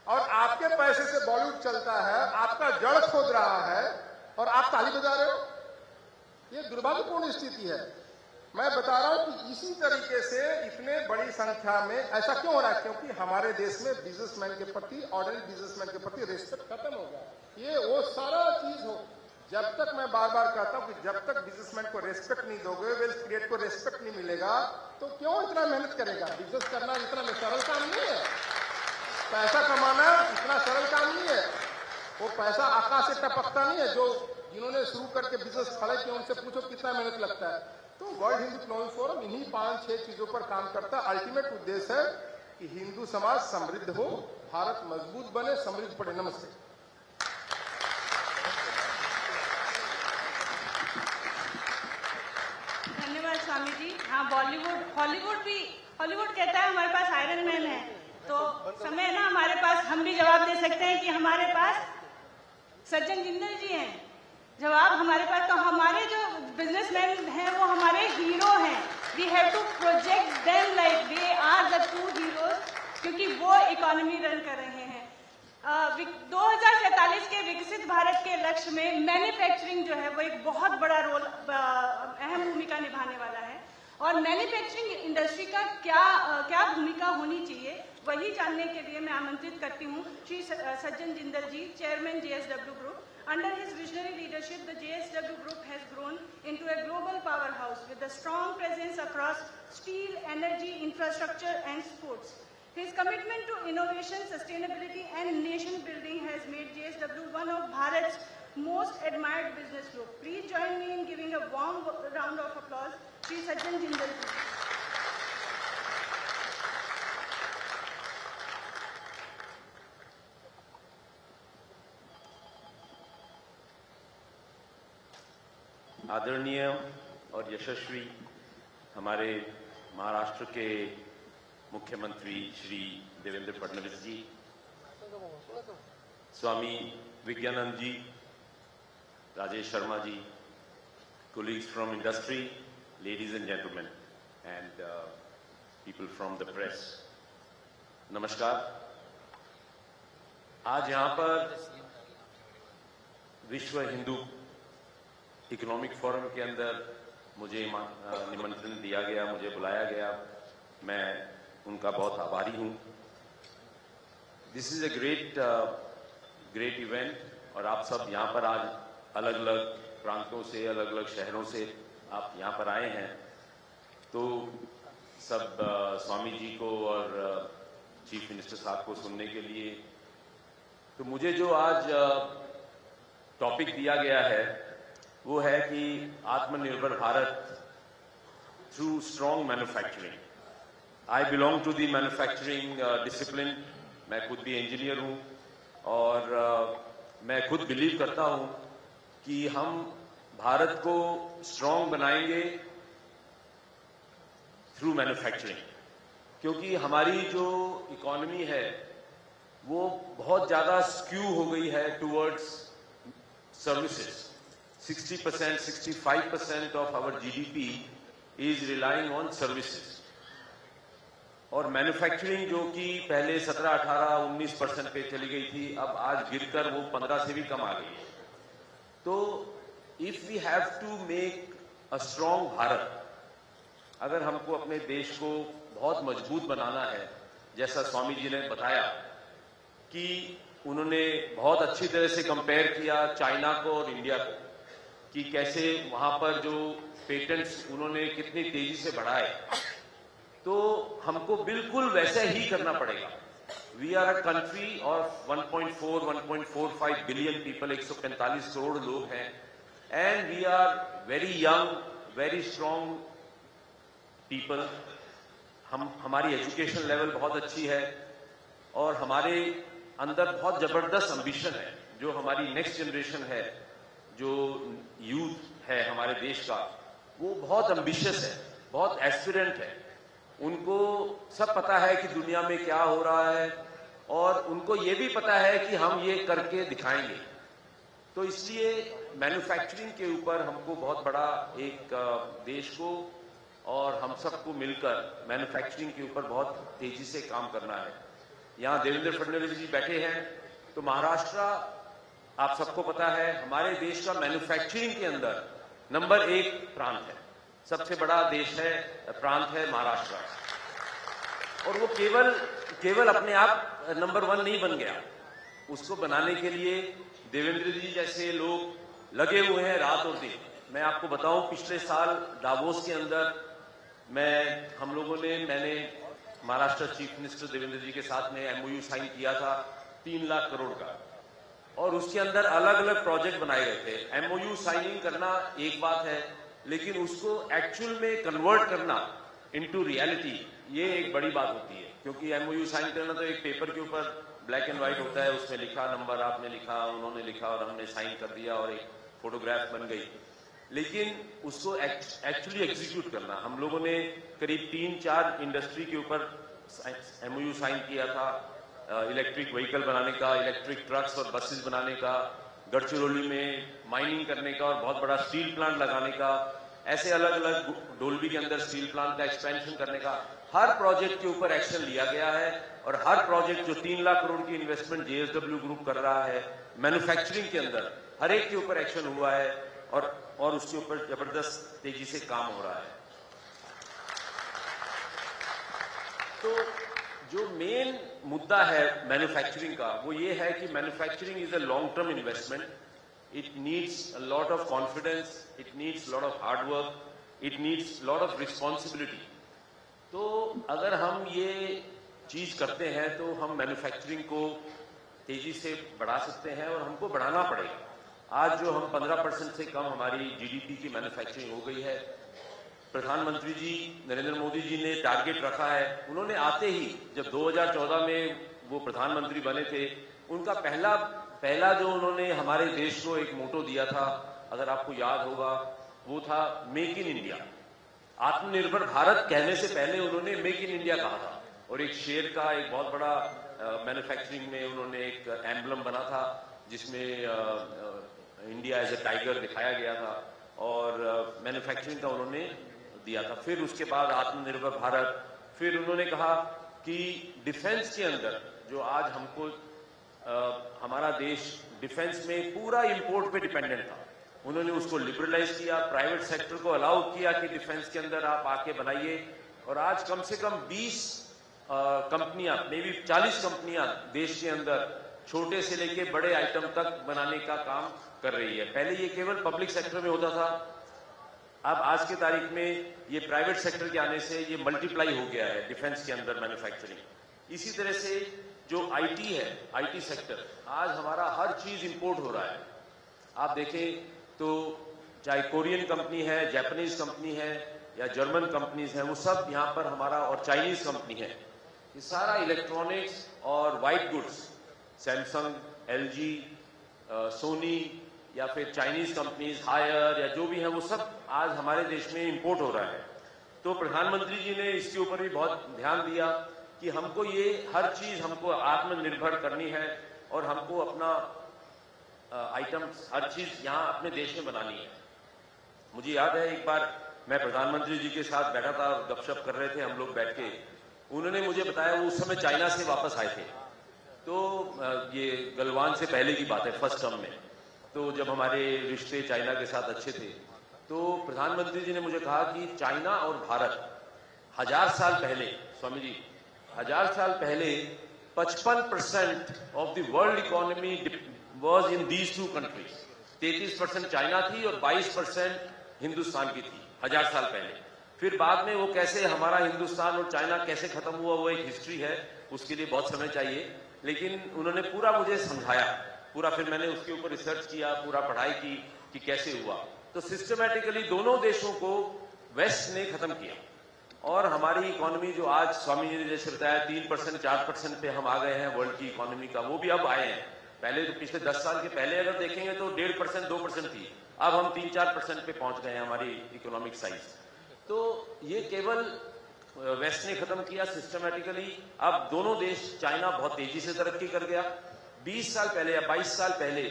S4: और आपके पैसे से बॉलीवुड चलता है, आपका जड़ खोद रहा है और आप ताली बजा रहे हो। ये दुर्भाग्यपूर्ण स्थिति है। मैं बता रहा हूं कि इसी तरीके से इतने बड़ी संख्या में ऐसा क्यों हो रहा है? क्योंकि हमारे देश में बिजनेसमैन के प्रति, ऑर्डिनरी बिजनेसमैन के प्रति रिस्पेक्ट खत्म हो गया। ये वो सारा चीज हो, जब तक, मैं बार बार कहता हूं कि जब तक बिजनेसमैन को रेस्पेक्ट नहीं दोगे, वेल्थ क्रिएट को रेस्पेक्ट नहीं मिलेगा, तो क्यों इतना मेहनत करेगा? बिजनेस करना इतना सरल काम नहीं है। पैसा कमाना इतना सरल काम नहीं है। वो पैसा आकाश से टपकता नहीं है। जिन्होंने शुरू करके बिजनेस खड़े किए, उनसे पूछो कितना मेहनत लगता है। तो वर्ल्ड हिंदू इकोनॉमिक फोरम इन्हीं 5-6 चीजों पर काम करता है। अल्टीमेट उद्देश्य है कि हिंदू समाज समृद्ध हो, भारत मजबूत बने, समृद्ध पड़े। नमस्ते।
S1: धन्यवाद स्वामी जी। हाँ, हॉलीवुड कहता है हमारे पास आयरन मैन है, तो समय है ना हमारे पास, हम भी जवाब दे सकते हैं कि हमारे पास सज्जन जिंदल जी हैं। जवाब हमारे पास, तो हमारे जो बिजनेसमैन हैं वो हमारे हीरो हैं। We have to project them like they are the true heroes, क्योंकि वो इकोनॉमी रन कर रहे हैं। 2047 के विकसित भारत के लक्ष्य में मैन्युफैक्चरिंग जो है वो एक बहुत बड़ा रोल, अहम भूमिका निभाने वाला है। और मैन्युफैक्चरिंग इंडस्ट्री का क्या भूमिका होनी चाहिए, वही जानने के लिए मैं आमंत्रित करती हूँ Shri Sajjan Jindal ji, chairman JSW group. Under his visionary leadership, the JSW Group has grown into a global powerhouse with a strong presence across steel, energy, infrastructure, and sports. His commitment to innovation, sustainability, and nation building has made JSW one of Bharat's most admired business group. Please join me in giving a warm round of applause to Sajjan Jindal ji.
S5: आदरणीय और यशस्वी हमारे महाराष्ट्र के मुख्यमंत्री श्री देवेंद्र फडणवीस जी, स्वामी विज्ञानंद जी, Rajesh Sharma ji, colleagues from industry, ladies and gentlemen, and people from the press, नमस्कार। आज यहाँ पर विश्व हिंदू इकोनॉमिक फोरम के अंदर मुझे निमंत्रण दिया गया, मुझे बुलाया गया, मैं उनका बहुत आभारी हूँ। This is a great event और आप सब यहाँ पर आज अलग अलग प्रांतों से, अलग अलग शहरों से आप यहाँ पर आए हैं। तो सब स्वामी जी को और चीफ मिनिस्टर साहब को सुनने के लिए। तो मुझे जो आज टॉपिक दिया गया है वो है कि Atmanirbhar Bharat through strong manufacturing. I belong to the manufacturing discipline. मैं खुद भी इंजीनियर हूँ और मैं खुद बिलीव करता हूँ कि हम भारत को स्ट्रॉन्ग बनाएंगे थ्रू मैन्युफैक्चरिंग, क्योंकि हमारी जो इकोनॉमी है वो बहुत ज्यादा स्क्यू हो गई है towards services. 60%, 65% of our GDP is relying on services. और मैन्युफैक्चरिंग जो कि पहले 17, 18, 19% पे चली गई थी, अब आज गिरकर वो 15 से भी कम आ गई है। तो if we have to make a strong Bharat, अगर हमको अपने देश को बहुत मजबूत बनाना है, जैसा स्वामी जी ने बताया कि उन्होंने बहुत अच्छी तरह से कंपेयर किया चाइना को और इंडिया को, कि कैसे वहां पर जो पेटेंट्स उन्होंने कितनी तेजी से बढ़ाए, तो हमको बिल्कुल वैसे ही करना पड़ेगा। We are a country of 1.4, 1.45 billion people, 145 crore लोग हैं, and we are very young, very strong people. हमारी एजुकेशन लेवल बहुत अच्छी है और हमारे अंदर बहुत जबरदस्त एम्बिशन है। जो हमारी नेक्स्ट जनरेशन है, जो यूथ है हमारे देश का, वो बहुत एम्बिशियस है, बहुत एस्पिरेंट है। उनको सब पता है कि दुनिया में क्या हो रहा है और उनको ये भी पता है कि हम ये करके दिखाएंगे। तो इसलिए मैन्युफैक्चरिंग के ऊपर हमको बहुत बड़ा एक देश को और हम सबको मिलकर मैन्युफैक्चरिंग के ऊपर बहुत तेजी से काम करना है। यहाँ देवेंद्र फडणवीस जी बैठे हैं, तो महाराष्ट्र आप सबको पता है हमारे देश का मैन्युफैक्चरिंग के अंदर नंबर 1 प्रांत है। सबसे बड़ा देश है, प्रांत है महाराष्ट्र, और वो केवल अपने आप नंबर 1 नहीं बन गया। उसको बनाने के लिए देवेंद्र जी जैसे लोग लगे हुए हैं रात और दिन। मैं आपको बताऊं, पिछले साल दावोस के अंदर मैंने महाराष्ट्र चीफ मिनिस्टर देवेंद्र जी के साथ में MOU साइन किया था 3 लाख करोड़ का, और उसके अंदर अलग अलग प्रोजेक्ट बनाए गए थे। MOU साइनिंग करना एक बात है, लेकिन उसको एक्चुअल में कन्वर्ट करना इनटू रियलिटी, ये एक बड़ी बात होती है। क्योंकि MOU साइन करना तो एक पेपर के ऊपर ब्लैक एंड व्हाइट होता है, उसमें लिखा, नंबर आपने लिखा, उन्होंने लिखा और हमने साइन कर दिया और एक फोटोग्राफ बन गई। लेकिन उसको एक्चुअली एग्जीक्यूट करना, हम लोगों ने करीब 3-4 इंडस्ट्री के ऊपर MOU साइन किया था। इलेक्ट्रिक व्हीकल बनाने का, इलेक्ट्रिक ट्रक्स और बसेस बनाने का, गढ़चिरौली में माइनिंग करने का और बहुत बड़ा स्टील प्लांट लगाने का, ऐसे अलग अलग डोलवी के अंदर स्टील प्लांट का एक्सपेंशन करने का, हर प्रोजेक्ट के ऊपर एक्शन लिया गया है। और हर प्रोजेक्ट जो 3 लाख करोड़ की इन्वेस्टमेंट JSW ग्रुप कर रहा है मैन्युफैक्चरिंग के अंदर, हर एक के ऊपर एक्शन हुआ है और उसके ऊपर जबरदस्त तेजी से काम हो रहा है। तो जो मेन मुद्दा है मैन्युफैक्चरिंग का, वो ये है कि manufacturing is a long term investment. it needs a lot of confidence, it needs a lot of hard work, it needs a lot of responsibility. तो अगर हम ये चीज करते हैं तो हम मैन्युफैक्चरिंग को तेजी से बढ़ा सकते हैं और हमको बढ़ाना पड़ेगा। आज जो हम 15% से कम हमारी जीडीपी की मैन्युफैक्चरिंग हो गई है, प्रधानमंत्री जी नरेंद्र मोदी जी ने टारगेट रखा है। उन्होंने आते ही जब 2014 में वो प्रधानमंत्री बने थे, उनका पहला जो उन्होंने हमारे देश को एक मोटो दिया था, अगर आपको याद होगा, वो था मेक इन इंडिया। आत्मनिर्भर भारत कहने से पहले उन्होंने मेक इन इंडिया कहा था और एक शेर का एक बहुत बड़ा मैन्युफैक्चरिंग में उन्होंने एक एम्बलम बना था जिसमें इंडिया एज ए टाइगर दिखाया गया था और मैन्युफैक्चरिंग का उन्होंने दिया था। फिर उसके बाद आत्मनिर्भर भारत, फिर उन्होंने कहा कि डिफेंस के अंदर जो आज हमको हमारा देश डिफेंस में पूरा इंपोर्ट पे डिपेंडेंट था, उन्होंने उसको लिबरलाइज किया, प्राइवेट सेक्टर को अलाउ किया कि डिफेंस के अंदर आप आके बनाइए। और आज कम से कम 20 कंपनियां, मे बी 40 कंपनियां देश के अंदर छोटे से लेके बड़े आइटम तक बनाने का काम कर रही है। पहले ये केवल पब्लिक सेक्टर में होता था, अब आज की तारीख में ये प्राइवेट सेक्टर के आने से ये मल्टीप्लाई हो गया है डिफेंस के अंदर मैन्युफैक्चरिंग। इसी तरह से जो आईटी है, आईटी सेक्टर, आज हमारा हर चीज इंपोर्ट हो रहा है। आप देखें तो चाहे कोरियन कंपनी है, जापानीज कंपनी है या जर्मन कंपनीज हैं, वो सब यहाँ पर हमारा, और चाइनीज कंपनी है, ये सारा इलेक्ट्रॉनिक्स और white goods, Samsung, LG, Sony या फिर चाइनीज कंपनीज, हायर या जो भी है, वो सब आज हमारे देश में इंपोर्ट हो रहा है। तो प्रधानमंत्री जी ने इसके ऊपर भी बहुत ध्यान दिया कि हमको ये हर चीज हमको आत्मनिर्भर करनी है और हमको अपना आइटम्स हर चीज यहाँ अपने देश में बनानी है। मुझे याद है एक बार मैं प्रधानमंत्री जी के साथ बैठा था, गपशप कर रहे थे हम लोग बैठ के, उन्होंने मुझे बताया वो उस समय चाइना से वापस आए थे। तो ये गलवान से पहले की बात है, फर्स्ट टर्म में। तो जब हमारे रिश्ते चाइना के साथ अच्छे थे, तो प्रधानमंत्री जी ने मुझे कहा कि चाइना और भारत 1000 साल पहले, स्वामी जी, 1000 साल पहले 55% of the world economy was in these two countries. 33% China थी और 22% हिंदुस्तान की थी 1000 साल पहले। फिर बाद में वो कैसे हमारा हिंदुस्तान और चाइना कैसे खत्म हुआ, वो एक हिस्ट्री है, उसके लिए बहुत समय चाहिए। लेकिन उन्होंने पूरा मुझे समझाया, पूरा, फिर मैंने उसके ऊपर रिसर्च किया, पूरा पढ़ाई की कि कैसे हुआ। तो सिस्टमैटिकली दोनों देशों को वेस्ट ने खत्म किया और हमारी इकोनॉमी जो आज स्वामी जी ने जैसे बताया 3% 4% पे हम आ गए हैं वर्ल्ड की इकोनॉमी का, वो भी अब आए हैं। पहले तो पिछले 10 साल के पहले अगर देखेंगे तो 1.5% 2% थी, अब हम 3-4% पे पहुंच गए हैं हमारी इकोनॉमिक साइज। तो ये केवल वेस्ट ने खत्म किया सिस्टमैटिकली। अब दोनों देश, चाइना बहुत तेजी से तरक्की कर गया। 20 साल पहले या 22 साल पहले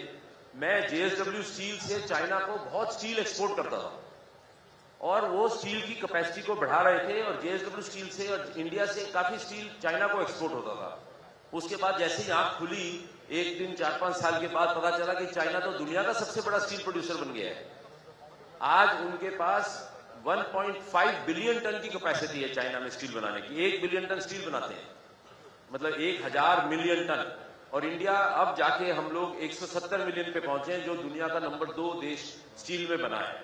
S5: मैं जेएसडब्ल्यू स्टील से चाइना को बहुत स्टील एक्सपोर्ट करता था और वो स्टील की कैपेसिटी को बढ़ा रहे थे और जेएसडब्ल्यू स्टील से और इंडिया से काफी स्टील चाइना को एक्सपोर्ट होता था। उसके बाद जैसे ही आंख खुली, एक दिन 4-5 साल के बाद पता चला कि चाइना तो दुनिया का सबसे बड़ा स्टील प्रोड्यूसर बन गया है। आज उनके पास 1.5 बिलियन टन की कैपेसिटी है चाइना में स्टील बनाने की। 1 बिलियन टन स्टील बनाते हैं, मतलब 1000 मिलियन टन। और इंडिया अब जाके हम लोग 170 मिलियन पे पहुंचे हैं, जो दुनिया का नंबर 2 देश स्टील में बना है।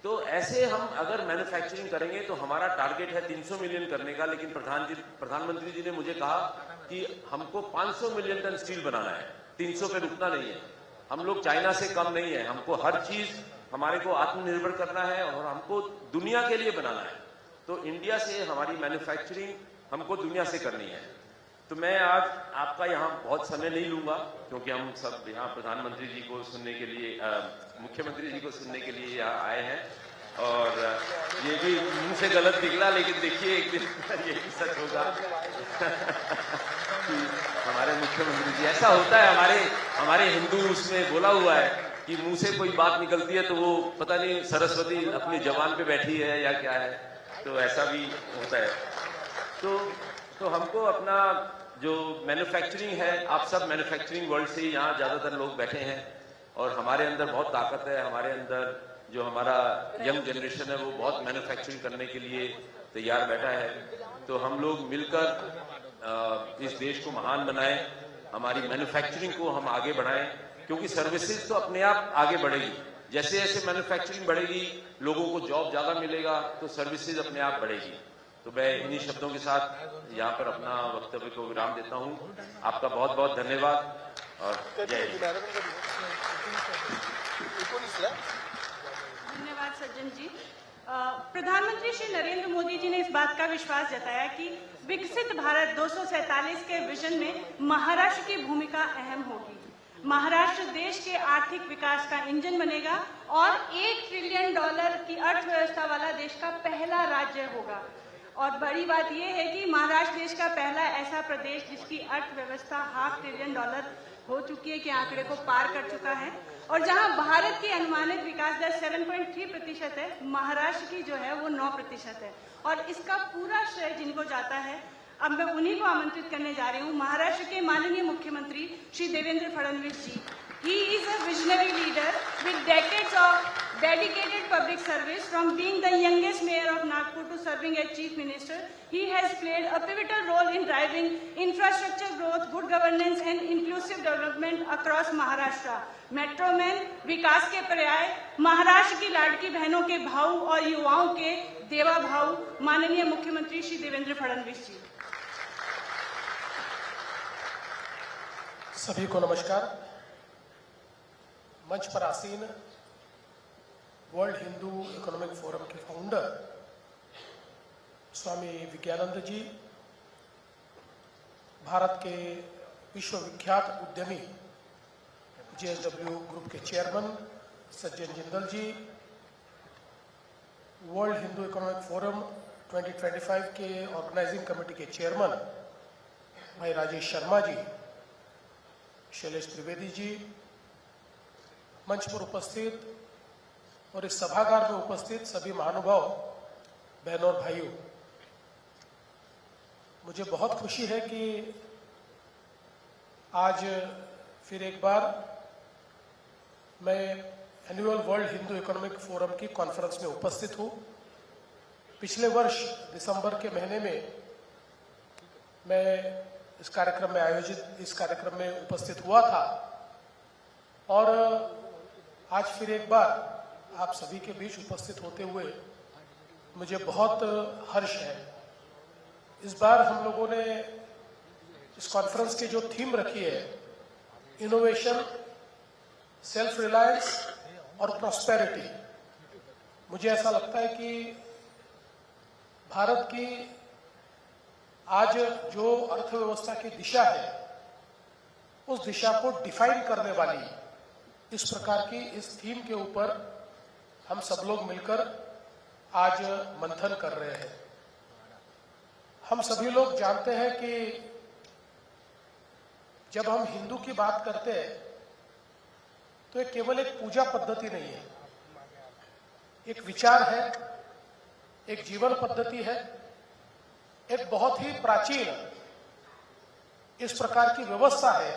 S5: तो ऐसे हम अगर मैन्युफैक्चरिंग करेंगे तो हमारा टारगेट है 300 मिलियन करने का, लेकिन प्रधानमंत्री जी ने मुझे कहा कि हमको 500 मिलियन टन स्टील बनाना है, 300 पे रुकना नहीं है। हम लोग चाइना से कम नहीं है, हमको हर चीज हमारे को आत्मनिर्भर करना है और हमको दुनिया के लिए बनाना है। तो इंडिया से हमारी मैन्युफैक्चरिंग हमको दुनिया से करनी है। तो मैं आज आपका यहाँ बहुत समय नहीं लूंगा क्योंकि हम सब यहाँ प्रधानमंत्री जी को सुनने के लिए, मुख्यमंत्री जी को सुनने के लिए यहाँ आए हैं। और ये भी मुंह से गलत निकला, लेकिन देखिए एक दिन ये भी सच होगा कि हमारे मुख्यमंत्री जी, ऐसा होता है हमारे हिंदू उसमें बोला हुआ है कि मुंह से कोई बात निकलती है तो वो पता नहीं सरस्वती अपनी जबान पे बैठी है या क्या है, तो ऐसा भी होता है। तो हमको अपना जो मैन्युफैक्चरिंग है, आप सब मैन्युफैक्चरिंग वर्ल्ड से यहाँ ज्यादातर लोग बैठे हैं और हमारे अंदर बहुत ताकत है। हमारे अंदर जो हमारा यंग जनरेशन है वो बहुत मैन्युफैक्चरिंग करने के लिए तैयार बैठा है। तो हम लोग मिलकर इस देश को महान बनाएं, हमारी मैन्युफैक्चरिंग को हम आगे बढ़ाएं क्योंकि सर्विसेज तो अपने आप आगे बढ़ेगी। जैसे जैसे मैन्युफैक्चरिंग बढ़ेगी, लोगों को जॉब ज्यादा मिलेगा, तो सर्विसेज अपने आप बढ़ेगी। तो मैं इन्हीं शब्दों के साथ यहाँ पर अपना वक्तव्य को विराम देता हूँ। आपका बहुत बहुत धन्यवाद और जय हिंद।
S1: धन्यवाद सज्जन जी। प्रधानमंत्री श्री नरेंद्र मोदी जी ने इस बात का विश्वास जताया कि विकसित भारत 247 के विजन में महाराष्ट्र की भूमिका अहम होगी। महाराष्ट्र देश के आर्थिक विकास का इंजन बनेगा और $1 ट्रिलियन की अर्थव्यवस्था वाला देश का पहला राज्य होगा। और बड़ी बात यह है कि महाराष्ट्र देश का पहला ऐसा प्रदेश जिसकी अर्थव्यवस्था $500 बिलियन हो चुकी है, के आंकड़े को पार कर चुका है। और जहां भारत की अनुमानित विकास दर 7.3% है, महाराष्ट्र की जो है वो 9% है। और इसका पूरा श्रेय जिनको जाता है, अब मैं उन्हीं को आमंत्रित करने जा रही हूँ, महाराष्ट्र के माननीय मुख्यमंत्री श्री देवेंद्र फडणवीस जी। He is a visionary leader with decades of dedicated public service. From being the youngest mayor of Nagpur to serving as chief minister, he has played a pivotal role in driving infrastructure growth, good governance and inclusive development across Maharashtra. Metro man, विकास के पर्याय, महाराष्ट्र की लाडकी बहनों के भाऊ और युवाओं के देवा भाऊ, माननीय मुख्यमंत्री श्री देवेंद्र फडणवीस जी।
S6: सभी को नमस्कार। मंच पर आसीन वर्ल्ड हिंदू इकोनॉमिक फोरम के फाउंडर स्वामी विज्ञानंद जी, भारत के विश्वविख्यात उद्यमी JSW ग्रुप के चेयरमैन सज्जन जिंदल जी, वर्ल्ड हिंदू इकोनॉमिक फोरम 2025 के ऑर्गेनाइजिंग कमेटी के चेयरमैन भाई राजेश शर्मा जी, शैलेश त्रिवेदी जी, मंच पर उपस्थित और इस सभागार में उपस्थित सभी महानुभाव, बहनों और भाइयों, मुझे बहुत खुशी है कि आज फिर एक बार मैं annual world Hindu Economic forum की कॉन्फ्रेंस में उपस्थित हूँ। पिछले वर्ष दिसंबर के महीने में मैं इस कार्यक्रम में उपस्थित हुआ था और आज फिर एक बार आप सभी के बीच उपस्थित होते हुए मुझे बहुत हर्ष है। इस बार हम लोगों ने इस कॉन्फ्रेंस की जो थीम रखी है, इनोवेशन, सेल्फ रिलायंस और प्रॉस्पेरिटी, मुझे ऐसा लगता है कि भारत की आज जो अर्थव्यवस्था की दिशा है, उस दिशा को डिफाइन करने वाली इस प्रकार की इस थीम के ऊपर हम सब लोग मिलकर आज मंथन कर रहे हैं। हम सभी लोग जानते हैं कि जब हम हिंदू की बात करते हैं तो ये केवल एक पूजा पद्धति नहीं है, एक विचार है, एक जीवन पद्धति है, एक बहुत ही प्राचीन इस प्रकार की व्यवस्था है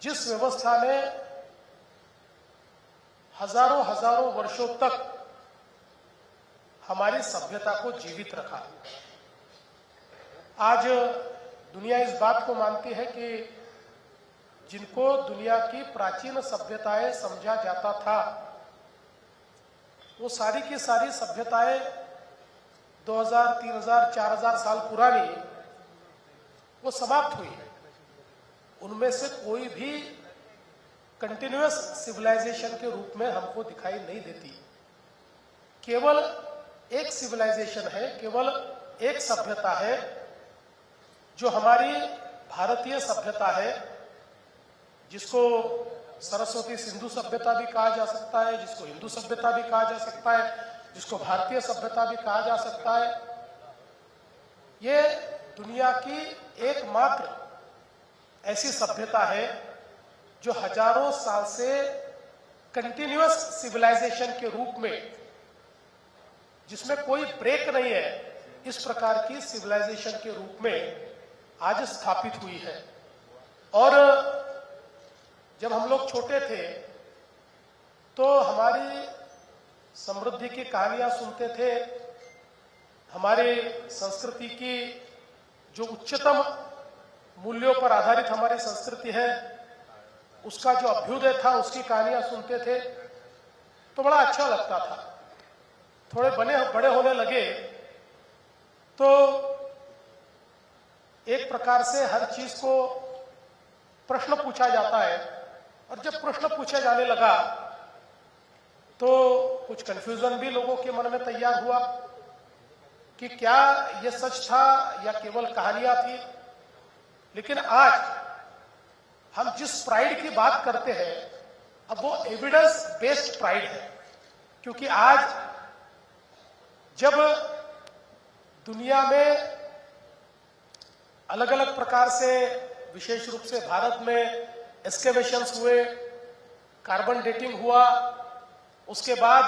S6: जिस व्यवस्था ने हजारों वर्षों तक हमारी सभ्यता को जीवित रखा। आज दुनिया इस बात को मानती है कि जिनको दुनिया की प्राचीन सभ्यताएं समझा जाता था, वो सारी की सारी सभ्यताएं 2000, 3000, 4000 साल पुरानी वो समाप्त हुई। उनमें से कोई भी कंटिन्यूअस सिविलाइजेशन के रूप में हमको दिखाई नहीं देती। केवल एक सिविलाइजेशन है, केवल एक सभ्यता है जो हमारी भारतीय सभ्यता है, जिसको सरस्वती सिंधु सभ्यता भी कहा जा सकता है, जिसको हिंदू सभ्यता भी कहा जा सकता है, जिसको भारतीय सभ्यता भी कहा जा सकता है। ये दुनिया की एकमात्र ऐसी सभ्यता है जो हजारों साल से कंटिन्यूअस सिविलाइजेशन के रूप में, जिसमें कोई ब्रेक नहीं है, इस प्रकार की सिविलाइजेशन के रूप में आज स्थापित हुई है। और जब हम लोग छोटे थे तो हमारी समृद्धि की कहानियां सुनते थे, हमारे संस्कृति की जो उच्चतम मूल्यों पर आधारित हमारी संस्कृति है, उसका जो अभ्युदय था उसकी कहानियां सुनते थे तो बड़ा अच्छा लगता था। थोड़े बड़े होने लगे तो एक प्रकार से हर चीज को प्रश्न पूछा जाता है, और जब प्रश्न पूछा जाने लगा तो कुछ कंफ्यूजन भी लोगों के मन में तैयार हुआ कि क्या यह सच था या केवल कहानियां थी। लेकिन आज हम जिस प्राइड की बात करते हैं अब वो एविडेंस बेस्ड प्राइड है, क्योंकि आज जब दुनिया में अलग अलग प्रकार से, विशेष रूप से भारत में एक्सकेवेशंस हुए, कार्बन डेटिंग हुआ, उसके बाद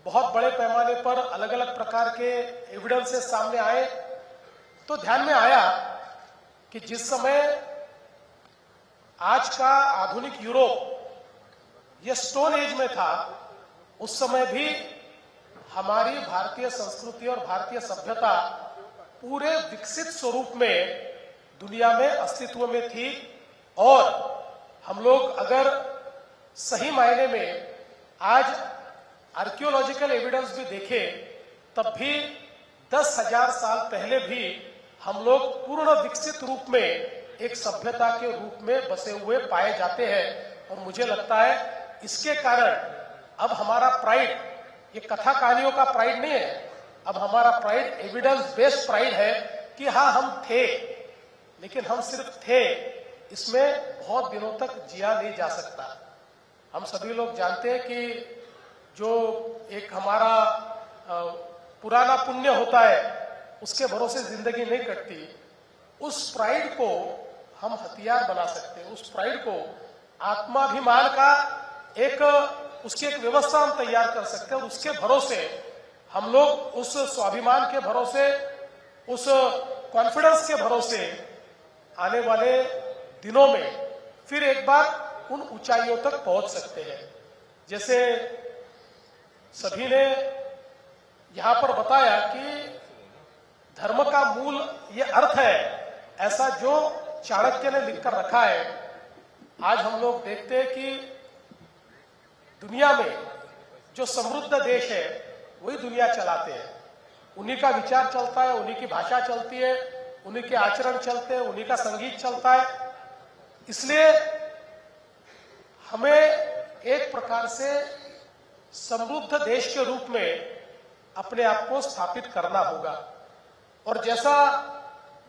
S6: बहुत बड़े पैमाने पर अलग अलग प्रकार के एविडेंसेस सामने आए, तो ध्यान में आया कि जिस समय आज का आधुनिक यूरोप ये स्टोन एज में था, उस समय भी हमारी भारतीय संस्कृति और भारतीय सभ्यता पूरे विकसित स्वरूप में दुनिया में अस्तित्व में थी। और हम लोग अगर सही मायने में आज आर्कियोलॉजिकल एविडेंस भी देखें तब भी 10,000 साल पहले भी हम लोग पूर्ण विकसित रूप में एक सभ्यता के रूप में बसे हुए पाए जाते हैं। और मुझे लगता है इसके कारण अब हमारा प्राइड ये कथा कहानियों का प्राइड नहीं है, अब हमारा प्राइड एविडेंस बेस्ड प्राइड है कि हाँ हम थे, लेकिन हम सिर्फ थे, इसमें बहुत दिनों तक जिया नहीं जा सकता। हम सभी लोग जानते हैं कि जो एक हमारा पुराना पुण्य होता है उसके भरोसे जिंदगी नहीं कटती। उस प्राइड को हम हथियार बना सकते हैं, उस प्राइड को आत्माभिमान का एक उसकी एक व्यवस्था हम तैयार कर सकते हैं, और उसके भरोसे हम लोग उस स्वाभिमान के भरोसे, उस कॉन्फिडेंस के भरोसे आने वाले दिनों में फिर एक बार उन ऊंचाइयों तक पहुंच सकते हैं। जैसे सभी ने यहां पर बताया कि धर्म का मूल ये अर्थ है, ऐसा जो चाणक्य ने लिखकर रखा है। आज हम लोग देखते हैं कि दुनिया में जो समृद्ध देश है वही दुनिया चलाते हैं, उन्हीं का विचार चलता है, उन्हीं की भाषा चलती है, उन्हीं के आचरण चलते हैं, उन्हीं का संगीत चलता है। इसलिए हमें एक प्रकार से समृद्ध देश के रूप में अपने आप को स्थापित करना होगा। और जैसा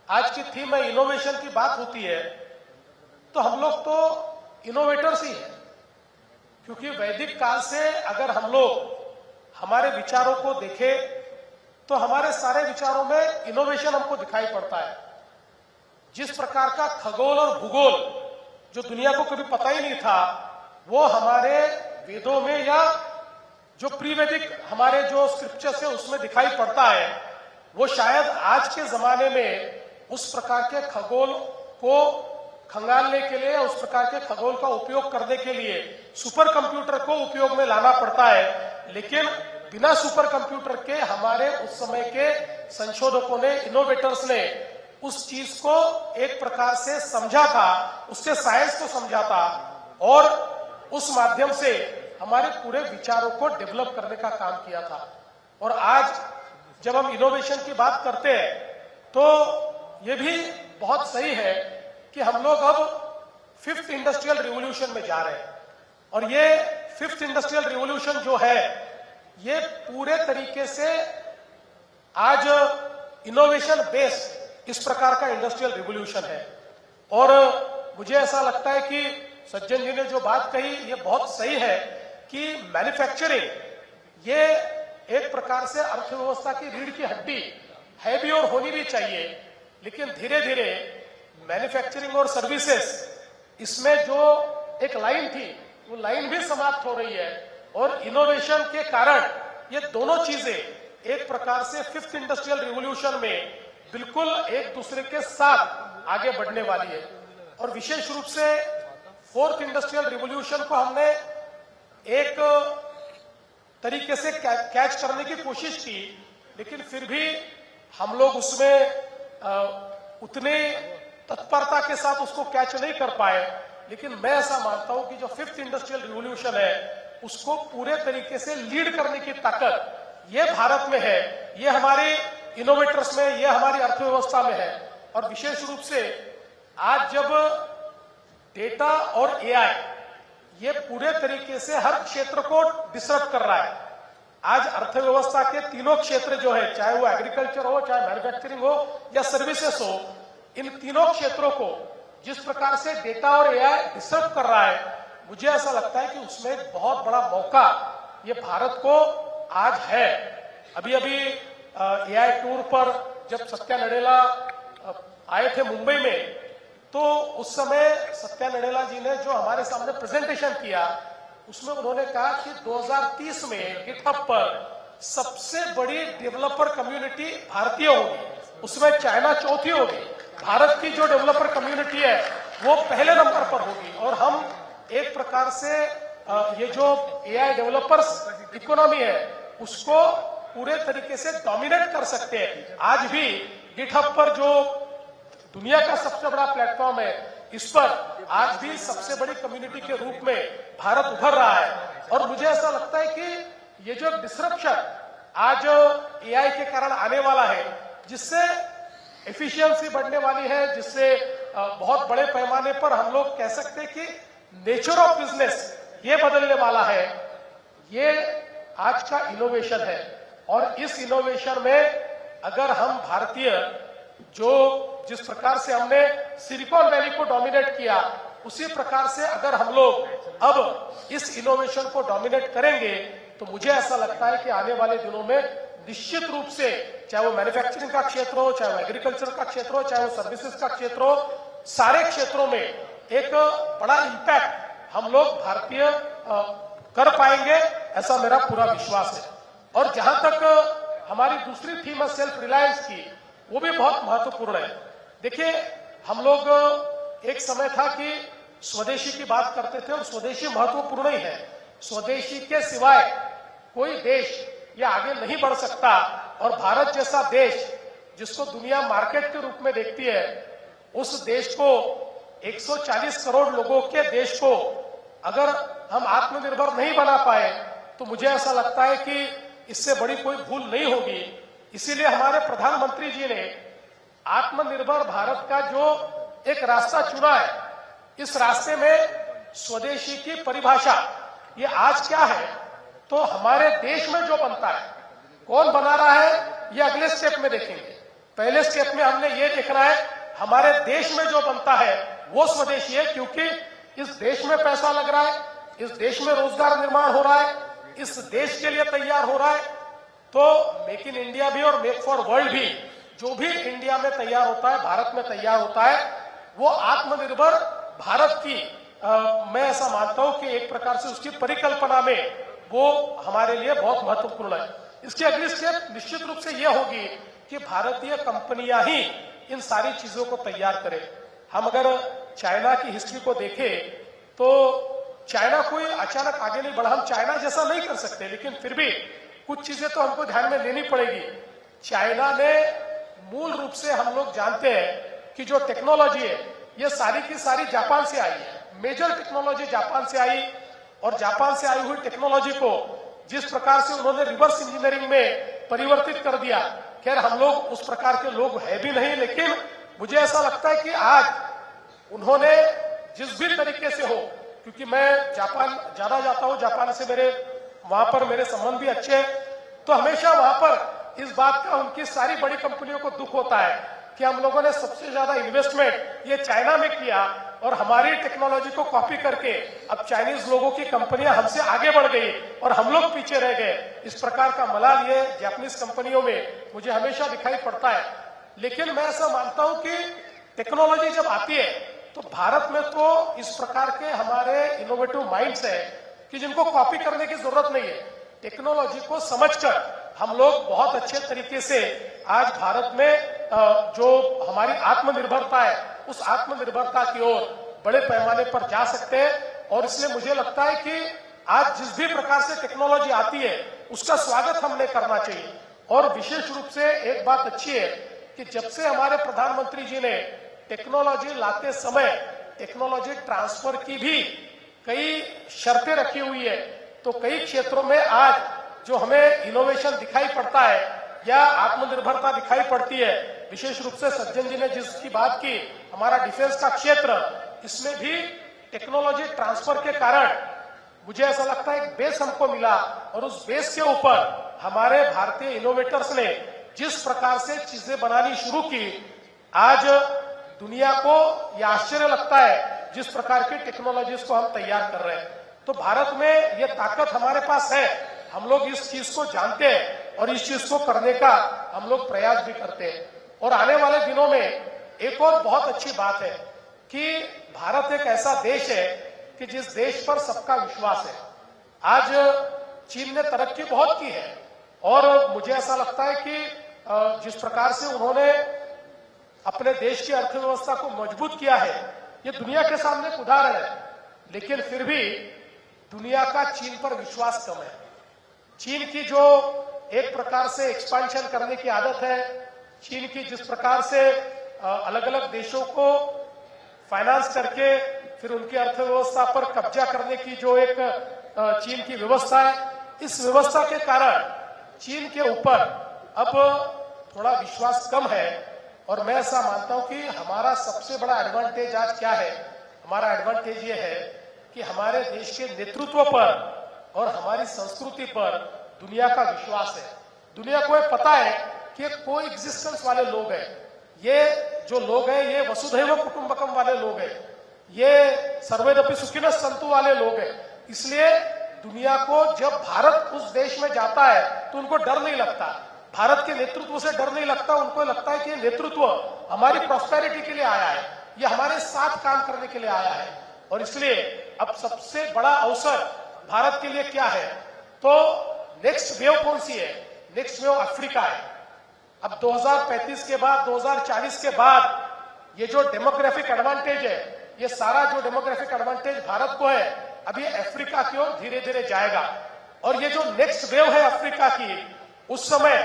S6: आज की थीम में इनोवेशन की बात होती है, तो हम लोग तो इनोवेटर्स ही हैं, क्योंकि वैदिक काल से अगर हम लोग हमारे विचारों को देखें तो हमारे सारे विचारों में इनोवेशन हमको दिखाई पड़ता है। जिस प्रकार का खगोल और भूगोल जो दुनिया को कभी पता ही नहीं था, वो हमारे वेदों में या जो प्री वैदिक हमारे जो स्क्रिप्चर्स है उसमें दिखाई पड़ता है। वो शायद आज के जमाने में उस प्रकार के खगोल को खंगालने के लिए, उस प्रकार के खगोल का उपयोग करने के लिए सुपर कंप्यूटर को उपयोग में लाना पड़ता है। लेकिन बिना सुपर कंप्यूटर के हमारे उस समय के संशोधकों ने, इनोवेटर्स ने उस चीज को एक प्रकार से समझा था, उसके साइंस को समझा था, और उस माध्यम से हमारे पूरे विचारों को डेवलप करने का काम किया था। और आज जब हम इनोवेशन की बात करते हैं तो ये भी बहुत सही है कि हम लोग अब 5th इंडस्ट्रियल रिवॉल्यूशन में जा रहे हैं। और ये 5th इंडस्ट्रियल रिवॉल्यूशन जो है ये पूरे तरीके से आज इनोवेशन बेस्ड इस प्रकार का इंडस्ट्रियल रिवॉल्यूशन है। और मुझे ऐसा लगता है कि सज्जन जी ने जो बात कही ये बहुत सही है कि मैन्युफैक्चरिंग ये एक प्रकार से अर्थव्यवस्था की रीढ़ की हड्डी है भी और होनी भी चाहिए। लेकिन धीरे धीरे मैन्युफैक्चरिंग और सर्विसेज इसमें जो एक लाइन थी वो लाइन भी समाप्त हो रही है, और इनोवेशन के कारण ये दोनों चीजें एक प्रकार से 5th इंडस्ट्रियल रिवॉल्यूशन में बिल्कुल एक दूसरे के साथ आगे बढ़ने वाली है। और विशेष रूप से 4th इंडस्ट्रियल रिवॉल्यूशन को हमने एक तरीके से कैच करने की कोशिश की, लेकिन फिर भी हम लोग उसमें उतने तत्परता के साथ उसको कैच नहीं कर पाए। लेकिन मैं ऐसा मानता हूं कि जो 5th इंडस्ट्रियल रिवॉल्यूशन है उसको पूरे तरीके से लीड करने की ताकत ये भारत में है, ये हमारे इनोवेटर्स में, ये हमारी अर्थव्यवस्था में है। और विशेष रूप से आज जब डेटा और एआई ये पूरे तरीके से हर क्षेत्र को डिसरप्ट कर रहा है, आज अर्थव्यवस्था के तीनों क्षेत्र जो है, चाहे वो एग्रीकल्चर हो, चाहे मैन्युफैक्चरिंग हो या सर्विसेज हो, इन तीनों क्षेत्रों को जिस प्रकार से डेटा और एआई डिसरप्ट कर रहा है, मुझे ऐसा लगता है कि उसमें एक बहुत बड़ा मौका ये भारत को आज है। अभी अभी एआई टूर पर जब सत्या नडेला आए थे मुंबई में, तो उस समय सत्या नडेला जी ने जो हमारे सामने प्रेजेंटेशन किया, उसमें उन्होंने कहा कि 2030 में गिटहब पर सबसे बड़ी डेवलपर कम्युनिटी भारतीय होगी, उसमें चाइना चौथी होगी, भारत की जो डेवलपर कम्युनिटी है वो पहले नंबर पर होगी। और हम एक प्रकार से ये जो एआई डेवलपर्स इकोनॉमी है उसको पूरे तरीके से डोमिनेट कर सकते हैं। आज भी गिटहब पर जो दुनिया का सबसे बड़ा प्लेटफॉर्म है, इस पर आज भी सबसे बड़ी कम्युनिटी के रूप में भारत उभर रहा है। और मुझे ऐसा लगता है कि ये जो डिसरप्शन आज एआई के कारण आने वाला है, जिससे एफिशिएंसी बढ़ने वाली है, जिससे बहुत बड़े पैमाने पर हम लोग कह सकते हैं कि नेचर ऑफ बिजनेस ये बदलने वाला है, ये आज का इनोवेशन है। और इस इनोवेशन में अगर हम भारतीय जो जिस प्रकार से हमने सिलिकॉन वैली को डोमिनेट किया, उसी प्रकार से अगर हम लोग अब इस इनोवेशन को डोमिनेट करेंगे, तो मुझे ऐसा लगता है कि आने वाले दिनों में निश्चित रूप से, चाहे वो मैन्युफैक्चरिंग का क्षेत्र हो, चाहे वो एग्रीकल्चर का क्षेत्र हो, चाहे वो सर्विसेज का क्षेत्र हो, सारे क्षेत्रों में एक बड़ा इंपैक्ट हम लोग भारतीय कर पाएंगे, ऐसा मेरा पूरा विश्वास है। और जहां तक हमारी दूसरी थीम है सेल्फ रिलायंस की, वो भी बहुत महत्वपूर्ण है। देखिए, हम लोग एक समय था कि स्वदेशी की बात करते थे, और स्वदेशी महत्वपूर्ण ही है। स्वदेशी के सिवाय कोई देश ये आगे नहीं बढ़ सकता। और भारत जैसा देश जिसको दुनिया मार्केट के रूप में देखती है, उस देश को 140 करोड़ लोगों के देश को अगर हम आत्मनिर्भर नहीं बना पाए, तो मुझे ऐसा लगता है कि इससे बड़ी कोई भूल नहीं होगी। इसीलिए हमारे प्रधानमंत्री जी ने आत्मनिर्भर भारत का जो एक रास्ता चुना है, इस रास्ते में स्वदेशी की परिभाषा ये आज क्या है, तो हमारे देश में जो बनता है, कौन बना रहा है, ये अगले स्टेप में देखेंगे। पहले स्टेप में हमने ये देखना है हमारे देश में जो बनता है वो स्वदेशी है, क्योंकि इस देश में पैसा लग रहा है, इस देश में रोजगार निर्माण हो रहा है, इस देश के लिए तैयार हो रहा है। तो मेक इन इंडिया भी और मेक फॉर वर्ल्ड भी, जो भी इंडिया में तैयार होता है, भारत में तैयार होता है, वो आत्मनिर्भर भारत की मैं ऐसा मानता हूं कि एक प्रकार से उसकी परिकल्पना में वो हमारे लिए बहुत महत्वपूर्ण है। इसकी अगली स्टेप निश्चित रूप से यह होगी कि भारतीय कंपनियां ही इन सारी चीजों को तैयार करें। हम अगर चाइना की हिस्ट्री को देखें, तो चाइना कोई अचानक आगे नहीं बढ़ा। हम चाइना जैसा नहीं कर सकते, लेकिन फिर भी कुछ चीजें तो हमको ध्यान में लेनी पड़ेगी। चाइना ने मूल रूप से, हम लोग जानते हैं कि जो टेक्नोलॉजी है ये सारी की सारी जापान से आई है। मेजर टेक्नोलॉजी जापान से आई, और जापान से आई हुई टेक्नोलॉजी को जिस प्रकार से उन्होंने रिवर्स इंजीनियरिंग में परिवर्तित कर दिया, खैर हम लोग उस प्रकार के लोग है भी नहीं, लेकिन मुझे ऐसा लगता है कि आज उन्होंने जिस भी तरीके से हो, क्योंकि मैं जापान ज्यादा जाता हूं, जापान से मेरे वहां पर मेरे संबंध भी अच्छे हैं, तो हमेशा वहां पर इस बात का उनकी सारी बड़ी कंपनियों को दुख होता है कि हम लोगों ने सबसे ज्यादा इन्वेस्टमेंट ये चाइना में किया, और हमारी टेक्नोलॉजी को कॉपी करके अब चाइनीज लोगों की कंपनियां हमसे आगे बढ़ गई और हम लोग पीछे रह गए। इस प्रकार का मलाल ये जापानीज कंपनियों में मुझे हमेशा दिखाई पड़ता है। लेकिन मैं ऐसा मानता हूं कि टेक्नोलॉजी जब आती है, तो भारत में तो इस प्रकार के हमारे इनोवेटिव माइंड्स है कि जिनको कॉपी करने की जरूरत नहीं है। टेक्नोलॉजी को समझकर हम लोग बहुत अच्छे तरीके से आज भारत में जो हमारी आत्मनिर्भरता है, उस आत्मनिर्भरता की ओर बड़े पैमाने पर जा सकते हैं। और इसलिए मुझे लगता है कि आज जिस भी प्रकार से टेक्नोलॉजी आती है उसका स्वागत हमने करना चाहिए। और विशेष रूप से एक बात अच्छी है कि जब से हमारे प्रधानमंत्री जी ने टेक्नोलॉजी लाते समय टेक्नोलॉजी ट्रांसफर की भी कई शर्तें रखी हुई है। तो कई क्षेत्रों में आज जो हमें इनोवेशन दिखाई पड़ता है या आत्मनिर्भरता दिखाई पड़ती है, विशेष रूप से सज्जन जी ने जिसकी बात की, हमारा डिफेंस का क्षेत्र, इसमें भी टेक्नोलॉजी ट्रांसफर के कारण मुझे ऐसा लगता है एक बेस हमको मिला और उस बेस के ऊपर हमारे भारतीय इनोवेटर्स ने जिस प्रकार से चीजें बनानी शुरू की, आज दुनिया को यह आश्चर्य लगता है जिस प्रकार की टेक्नोलॉजीज को हम तैयार कर रहे हैं। तो भारत में ये ताकत हमारे पास है, हम लोग इस चीज को जानते हैं और इस चीज को करने का हम लोग प्रयास भी करते हैं। और आने वाले दिनों में एक और बहुत अच्छी बात है कि भारत एक ऐसा देश है कि जिस देश पर सबका विश्वास है। आज चीन ने तरक्की बहुत की है और मुझे ऐसा लगता है कि जिस प्रकार से उन्होंने अपने देश की अर्थव्यवस्था को मजबूत किया है, ये दुनिया के सामने एक उदाहरण है। लेकिन फिर भी दुनिया का चीन पर विश्वास कम है। चीन की जो एक प्रकार से एक्सपेंशन करने की आदत है, चीन की जिस प्रकार से अलग अलग देशों को फाइनेंस करके फिर उनकी अर्थव्यवस्था पर कब्जा करने की जो एक चीन की व्यवस्था है, इस व्यवस्था के कारण चीन के ऊपर अब थोड़ा विश्वास कम है। और मैं ऐसा मानता हूं कि हमारा सबसे बड़ा एडवांटेज आज क्या है? हमारा एडवांटेज ये है कि हमारे देश के नेतृत्व पर और हमारी संस्कृति पर दुनिया का विश्वास है। दुनिया को ये पता है कि ये को एग्जिस्टेंस वाले लोग हैं, ये जो लोग हैं ये वसुधैव कुटुंबकम वाले लोग हैं, ये सर्वेदपि सुखिनः सन्तु वाले लोग हैं। इसलिए दुनिया को जब भारत उस देश में जाता है तो उनको डर नहीं लगता, भारत के नेतृत्व से डर नहीं लगता। उनको लगता है कि नेतृत्व हमारी प्रॉस्पेरिटी के लिए आया है, ये हमारे साथ काम करने के लिए आया है। और इसलिए अब सबसे बड़ा अवसर भारत के लिए क्या है? तो नेक्स्ट वेव कौन सी है? नेक्स्ट वेव अफ्रीका है। अब 2035 के बाद, 2040 के बाद ये जो डेमोग्राफिक एडवांटेज है, ये सारा जो डेमोग्राफिक एडवांटेज भारत को है, अब ये अफ्रीका की ओर धीरे धीरे जाएगा। और ये जो नेक्स्ट वेव है अफ्रीका की, उस समय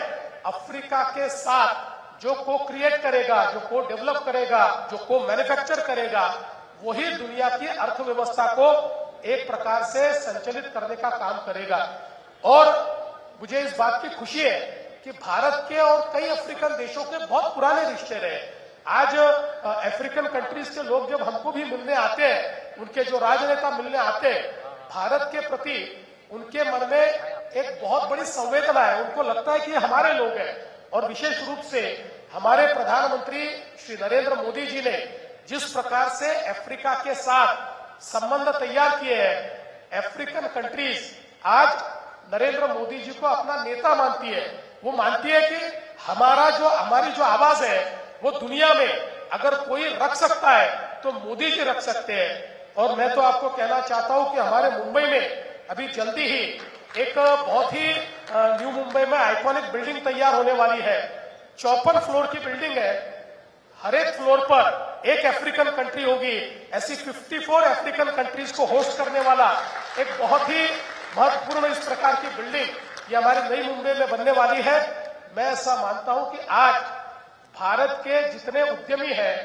S6: अफ्रीका के साथ जो को क्रिएट करेगा, जो को डेवलप करेगा, जो को मैन्युफैक्चर करेगा, वही दुनिया की अर्थव्यवस्था को एक प्रकार से संचालित करने का काम करेगा। और मुझे इस बात की खुशी है कि भारत के और कई अफ्रीकन देशों के बहुत पुराने रिश्ते रहे। आज अफ्रीकन कंट्रीज के लोग जब हमको भी मिलने आते हैं, उनके जो राजनेता मिलने आते हैं, भारत के प्रति उनके मन में एक बहुत बड़ी संवेदना है। उनको लगता है कि ये हमारे लोग हैं। और विशेष रूप से हमारे प्रधानमंत्री श्री नरेंद्र मोदी जी ने जिस प्रकार से अफ्रीका के साथ संबंध तैयार किए हैं, अफ्रीकन कंट्रीज आज नरेंद्र मोदी जी को अपना नेता मानती है। वो मानती है कि हमारी जो आवाज है वो दुनिया में अगर कोई रख सकता है तो मोदी जी रख सकते हैं। और मैं तो आपको कहना चाहता हूं कि हमारे मुंबई में अभी जल्दी ही एक बहुत ही न्यू मुंबई में आइकॉनिक बिल्डिंग तैयार होने वाली है। 54 फ्लोर की बिल्डिंग है। हर एक फ्लोर पर एक अफ्रीकन कंट्री होगी। ऐसी 54 अफ्रीकन कंट्रीज को होस्ट करने वाला एक बहुत ही महत्वपूर्ण इस प्रकार की बिल्डिंग ये हमारी नई मुंबई में बनने वाली है। मैं ऐसा मानता हूं कि आज भारत के जितने उद्यमी हैं,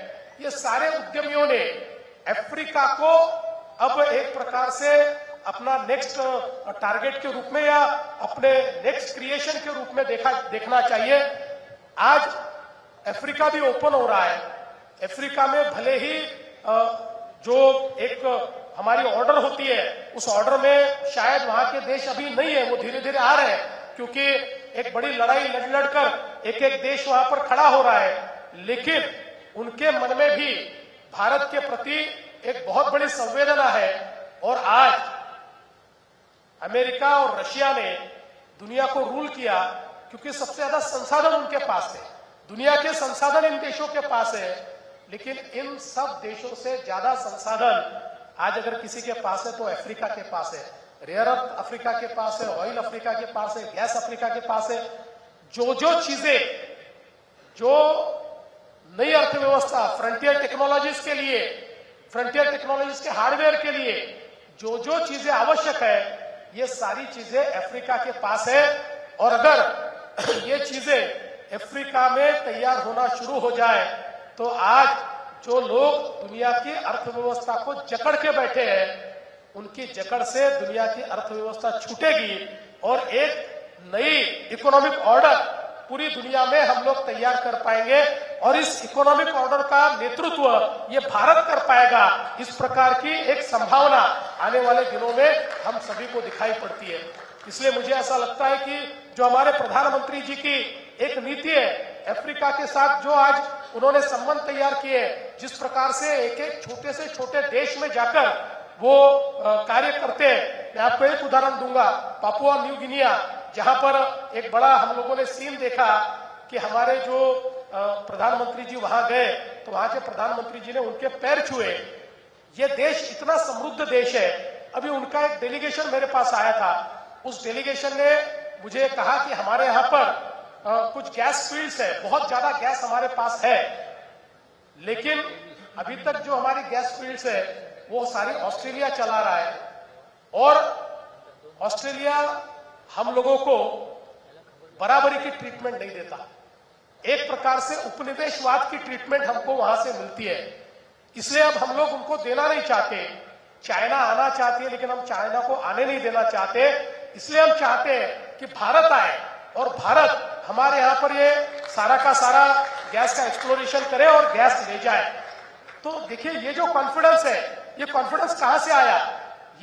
S6: ये सारे उद्यमियों ने अफ्रीका को अब एक प्रकार से अपना नेक्स्ट टारगेट के रूप में या अपने नेक्स्ट क्रिएशन के रूप में देखना चाहिए। आज अफ्रीका भी ओपन हो रहा है। अफ्रीका में भले ही जो एक हमारी ऑर्डर होती है, उस ऑर्डर में शायद वहां के देश अभी नहीं है, वो धीरे धीरे आ रहे हैं, क्योंकि एक बड़ी लड़ाई लड़कर एक एक देश वहां पर खड़ा हो रहा है। लेकिन उनके मन में भी भारत के प्रति एक बहुत बड़ी संवेदना है। और आज अमेरिका और रशिया ने दुनिया को रूल किया क्योंकि सबसे ज्यादा संसाधन उनके पास है। दुनिया के संसाधन इन देशों के पास है, लेकिन इन सब देशों से ज्यादा संसाधन आज अगर किसी के पास है तो अफ्रीका के पास है। रेयर अर्थ अफ्रीका के पास है, ऑयल अफ्रीका के पास है, गैस अफ्रीका के पास है। जो चीजें, जो नई अर्थव्यवस्था, फ्रंटियर टेक्नोलॉजीज के लिए, फ्रंटियर टेक्नोलॉजीज के हार्डवेयर के लिए जो चीजें आवश्यक है, ये सारी चीजें अफ्रीका के पास है। और अगर ये चीजें अफ्रीका में तैयार होना शुरू हो जाए तो आज जो लोग दुनिया की अर्थव्यवस्था को जकड़ के बैठे हैं, उनकी जकड़ से दुनिया की अर्थव्यवस्था छूटेगी और एक नई इकोनॉमिक ऑर्डर पूरी दुनिया में हम लोग तैयार कर पाएंगे और इस इकोनॉमिक ऑर्डर का नेतृत्व ये भारत कर पाएगा। इस प्रकार की एक संभावना आने वाले दिनों में हम सभी को दिखाई पड़ती है। इसलिए मुझे ऐसा लगता है कि जो हमारे प्रधानमंत्री जी की एक नीति है, अफ्रीका के साथ जो आज उन्होंने संबंध तैयार किए, जिस प्रकार से एक एक छोटे से छोटे देश में जाकर वो कार्य करते हैं। मैं आपको एक उदाहरण दूंगा, पापुआ न्यू गिनिया, जहां पर एक बड़ा हम लोगों ने सीन देखा कि हमारे जो प्रधानमंत्री जी वहां गए तो वहां के प्रधानमंत्री जी ने उनके पैर छुए। ये देश इतना समृद्ध देश है। अभी उनका एक डेलीगेशन मेरे पास आया था, उस डेलीगेशन ने मुझे कहा कि हमारे यहाँ पर कुछ गैस फील्ड्स है, बहुत ज्यादा गैस हमारे पास है, लेकिन अभी तक जो हमारी गैस फील्ड्स है वो सारी ऑस्ट्रेलिया चला रहा है और ऑस्ट्रेलिया हम लोगों को बराबरी की ट्रीटमेंट नहीं देता। एक प्रकार से उपनिवेशवाद की ट्रीटमेंट हमको वहां से मिलती है, इसलिए अब हम लोग उनको देना नहीं चाहते। चाइना आना चाहती है लेकिन हम चाइना को आने नहीं देना चाहते। इसलिए हम चाहते हैं कि भारत आए और भारत हमारे यहाँ पर ये सारा का सारा गैस का एक्सप्लोरेशन करे और गैस ले जाए। तो देखिए, ये जो कॉन्फिडेंस है, ये कॉन्फिडेंस कहां से आया?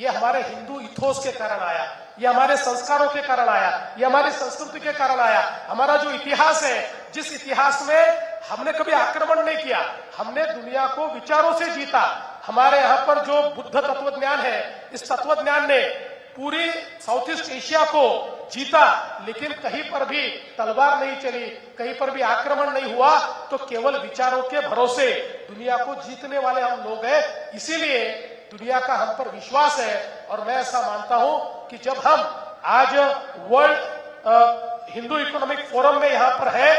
S6: ये हमारे हिंदू इथोस के कारण आया, ये हमारे संस्कारों के कारण आया, ये हमारी संस्कृति के कारण आया। हमारा जो इतिहास है, जिस इतिहास में हमने कभी आक्रमण नहीं किया, हमने दुनिया को विचारों से जीता। हमारे यहाँ पर जो बुद्ध तत्वज्ञान है, इस तत्वज्ञान ने पूरी साउथ ईस्ट एशिया को जीता, लेकिन कहीं पर भी तलवार नहीं चली, कहीं पर भी आक्रमण नहीं हुआ। तो केवल विचारों के भरोसे दुनिया को जीतने वाले हम लोग हैं। इसीलिए दुनिया का हम पर विश्वास है और मैं ऐसा मानता हूं कि जब हम आज वर्ल्ड हिंदू इकोनॉमिक फोरम में यहां पर है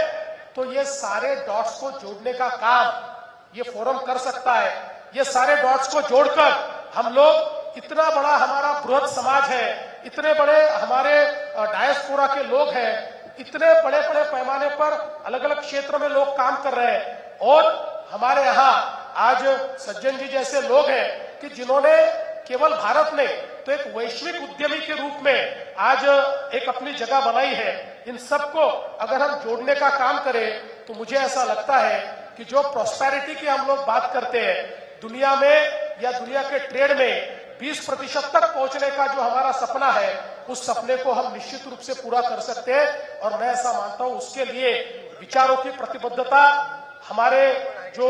S6: तो ये सारे डॉट्स को जोड़ने का काम ये फोरम कर सकता है। ये सारे डॉट्स को जोड़कर हम लोग, इतना बड़ा हमारा बृहद समाज है, इतने बड़े हमारे डायस्पोरा के लोग हैं, इतने बड़े बड़े पैमाने पर अलग अलग क्षेत्र में लोग काम कर रहे हैं और हमारे यहाँ आज सज्जन जी जैसे लोग हैं कि जिन्होंने केवल भारत में तो एक वैश्विक उद्यमी के रूप में आज एक अपनी जगह बनाई है। इन सबको अगर हम जोड़ने का काम करें तो मुझे ऐसा लगता है कि जो प्रॉस्पेरिटी की हम लोग बात करते हैं, दुनिया में या दुनिया के ट्रेड में 20% तक पहुंचने का जो हमारा सपना है, उस सपने को हम निश्चित रूप से पूरा कर सकते हैं। और मैं ऐसा मानता हूं उसके लिए विचारों की प्रतिबद्धता, हमारे जो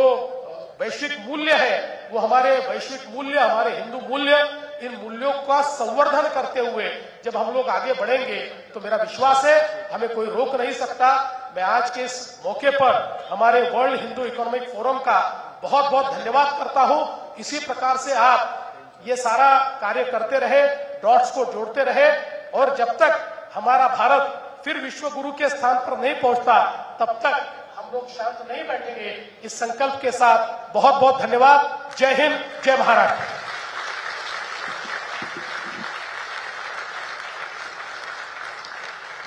S6: वैश्विक मूल्य है वो हमारे वैश्विक मूल्य, हमारे हिंदू मूल्य, इन मूल्यों का संवर्धन करते हुए जब हम लोग आगे बढ़ेंगे तो मेरा विश्वास है हमें कोई रोक नहीं सकता। मैं आज के इस मौके पर हमारे वर्ल्ड हिंदू इकोनॉमिक फोरम का बहुत बहुत धन्यवाद करता हूं। इसी प्रकार से आप ये सारा कार्य करते रहे, डॉट्स को जोड़ते रहे और जब तक हमारा भारत फिर विश्व गुरु के स्थान पर नहीं पहुंचता तब तक हम लोग शांत नहीं बैठेंगे। इस संकल्प के साथ बहुत बहुत धन्यवाद। जय हिंद, जय महाराष्ट्र।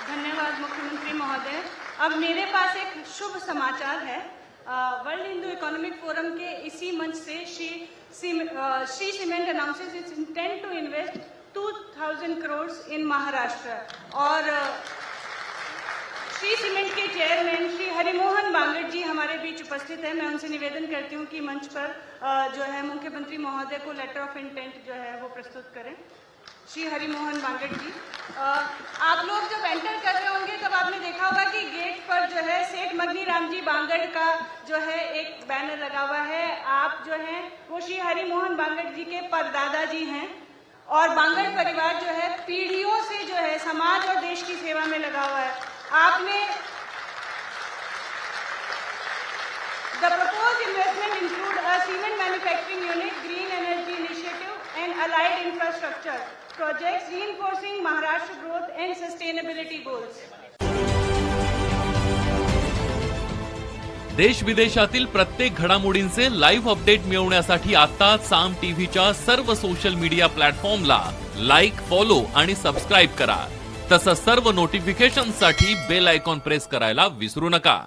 S1: धन्यवाद मुख्यमंत्री महोदय। अब मेरे पास एक शुभ समाचार है। वर्ल्ड हिंदू इकोनॉमिक फोरम के इसी मंच से Shree cement announces its intent to invest 2000 crore in Maharashtra और श्री सीमेंट के चेयरमैन श्री हरिमोहन बांगड़ जी हमारे बीच उपस्थित है। मैं उनसे निवेदन करती हूँ कि मंच पर जो है मुख्यमंत्री महोदय को लेटर ऑफ इंटेंट जो है वो प्रस्तुत करें। श्री हरिमोहन बांगड़ जी, आप लोग जब एंटर कर रहे होंगे तब आपने देखा होगा कि गेट पर जो है सेठ मगनी राम जी बांगड़ का जो है एक बैनर लगा हुआ है। आप जो है वो श्री हरिमोहन बांगड़ जी के परदादा जी हैं और बांगड़ परिवार जो है पीढ़ियों से जो है समाज और देश की सेवा में लगा हुआ है। आपने the proposed investment include a cement manufacturing unit, green energy initiative and allied infrastructure projects reinforcing Maharashtra growth and sustainability goals.
S7: देश विदेशातील प्रत्येक घडामोडींचे लाईव्ह अपडेट मिळवण्यासाठी आता साम टीव्हीच्या सर्व सोशल मीडिया प्लॅटफॉर्मला लाईक, फॉलो आणि सबस्क्राइब करा। तसंच सर्व नोटिफिकेशनसाठी बेल आयकॉन प्रेस करायला विसरू नका।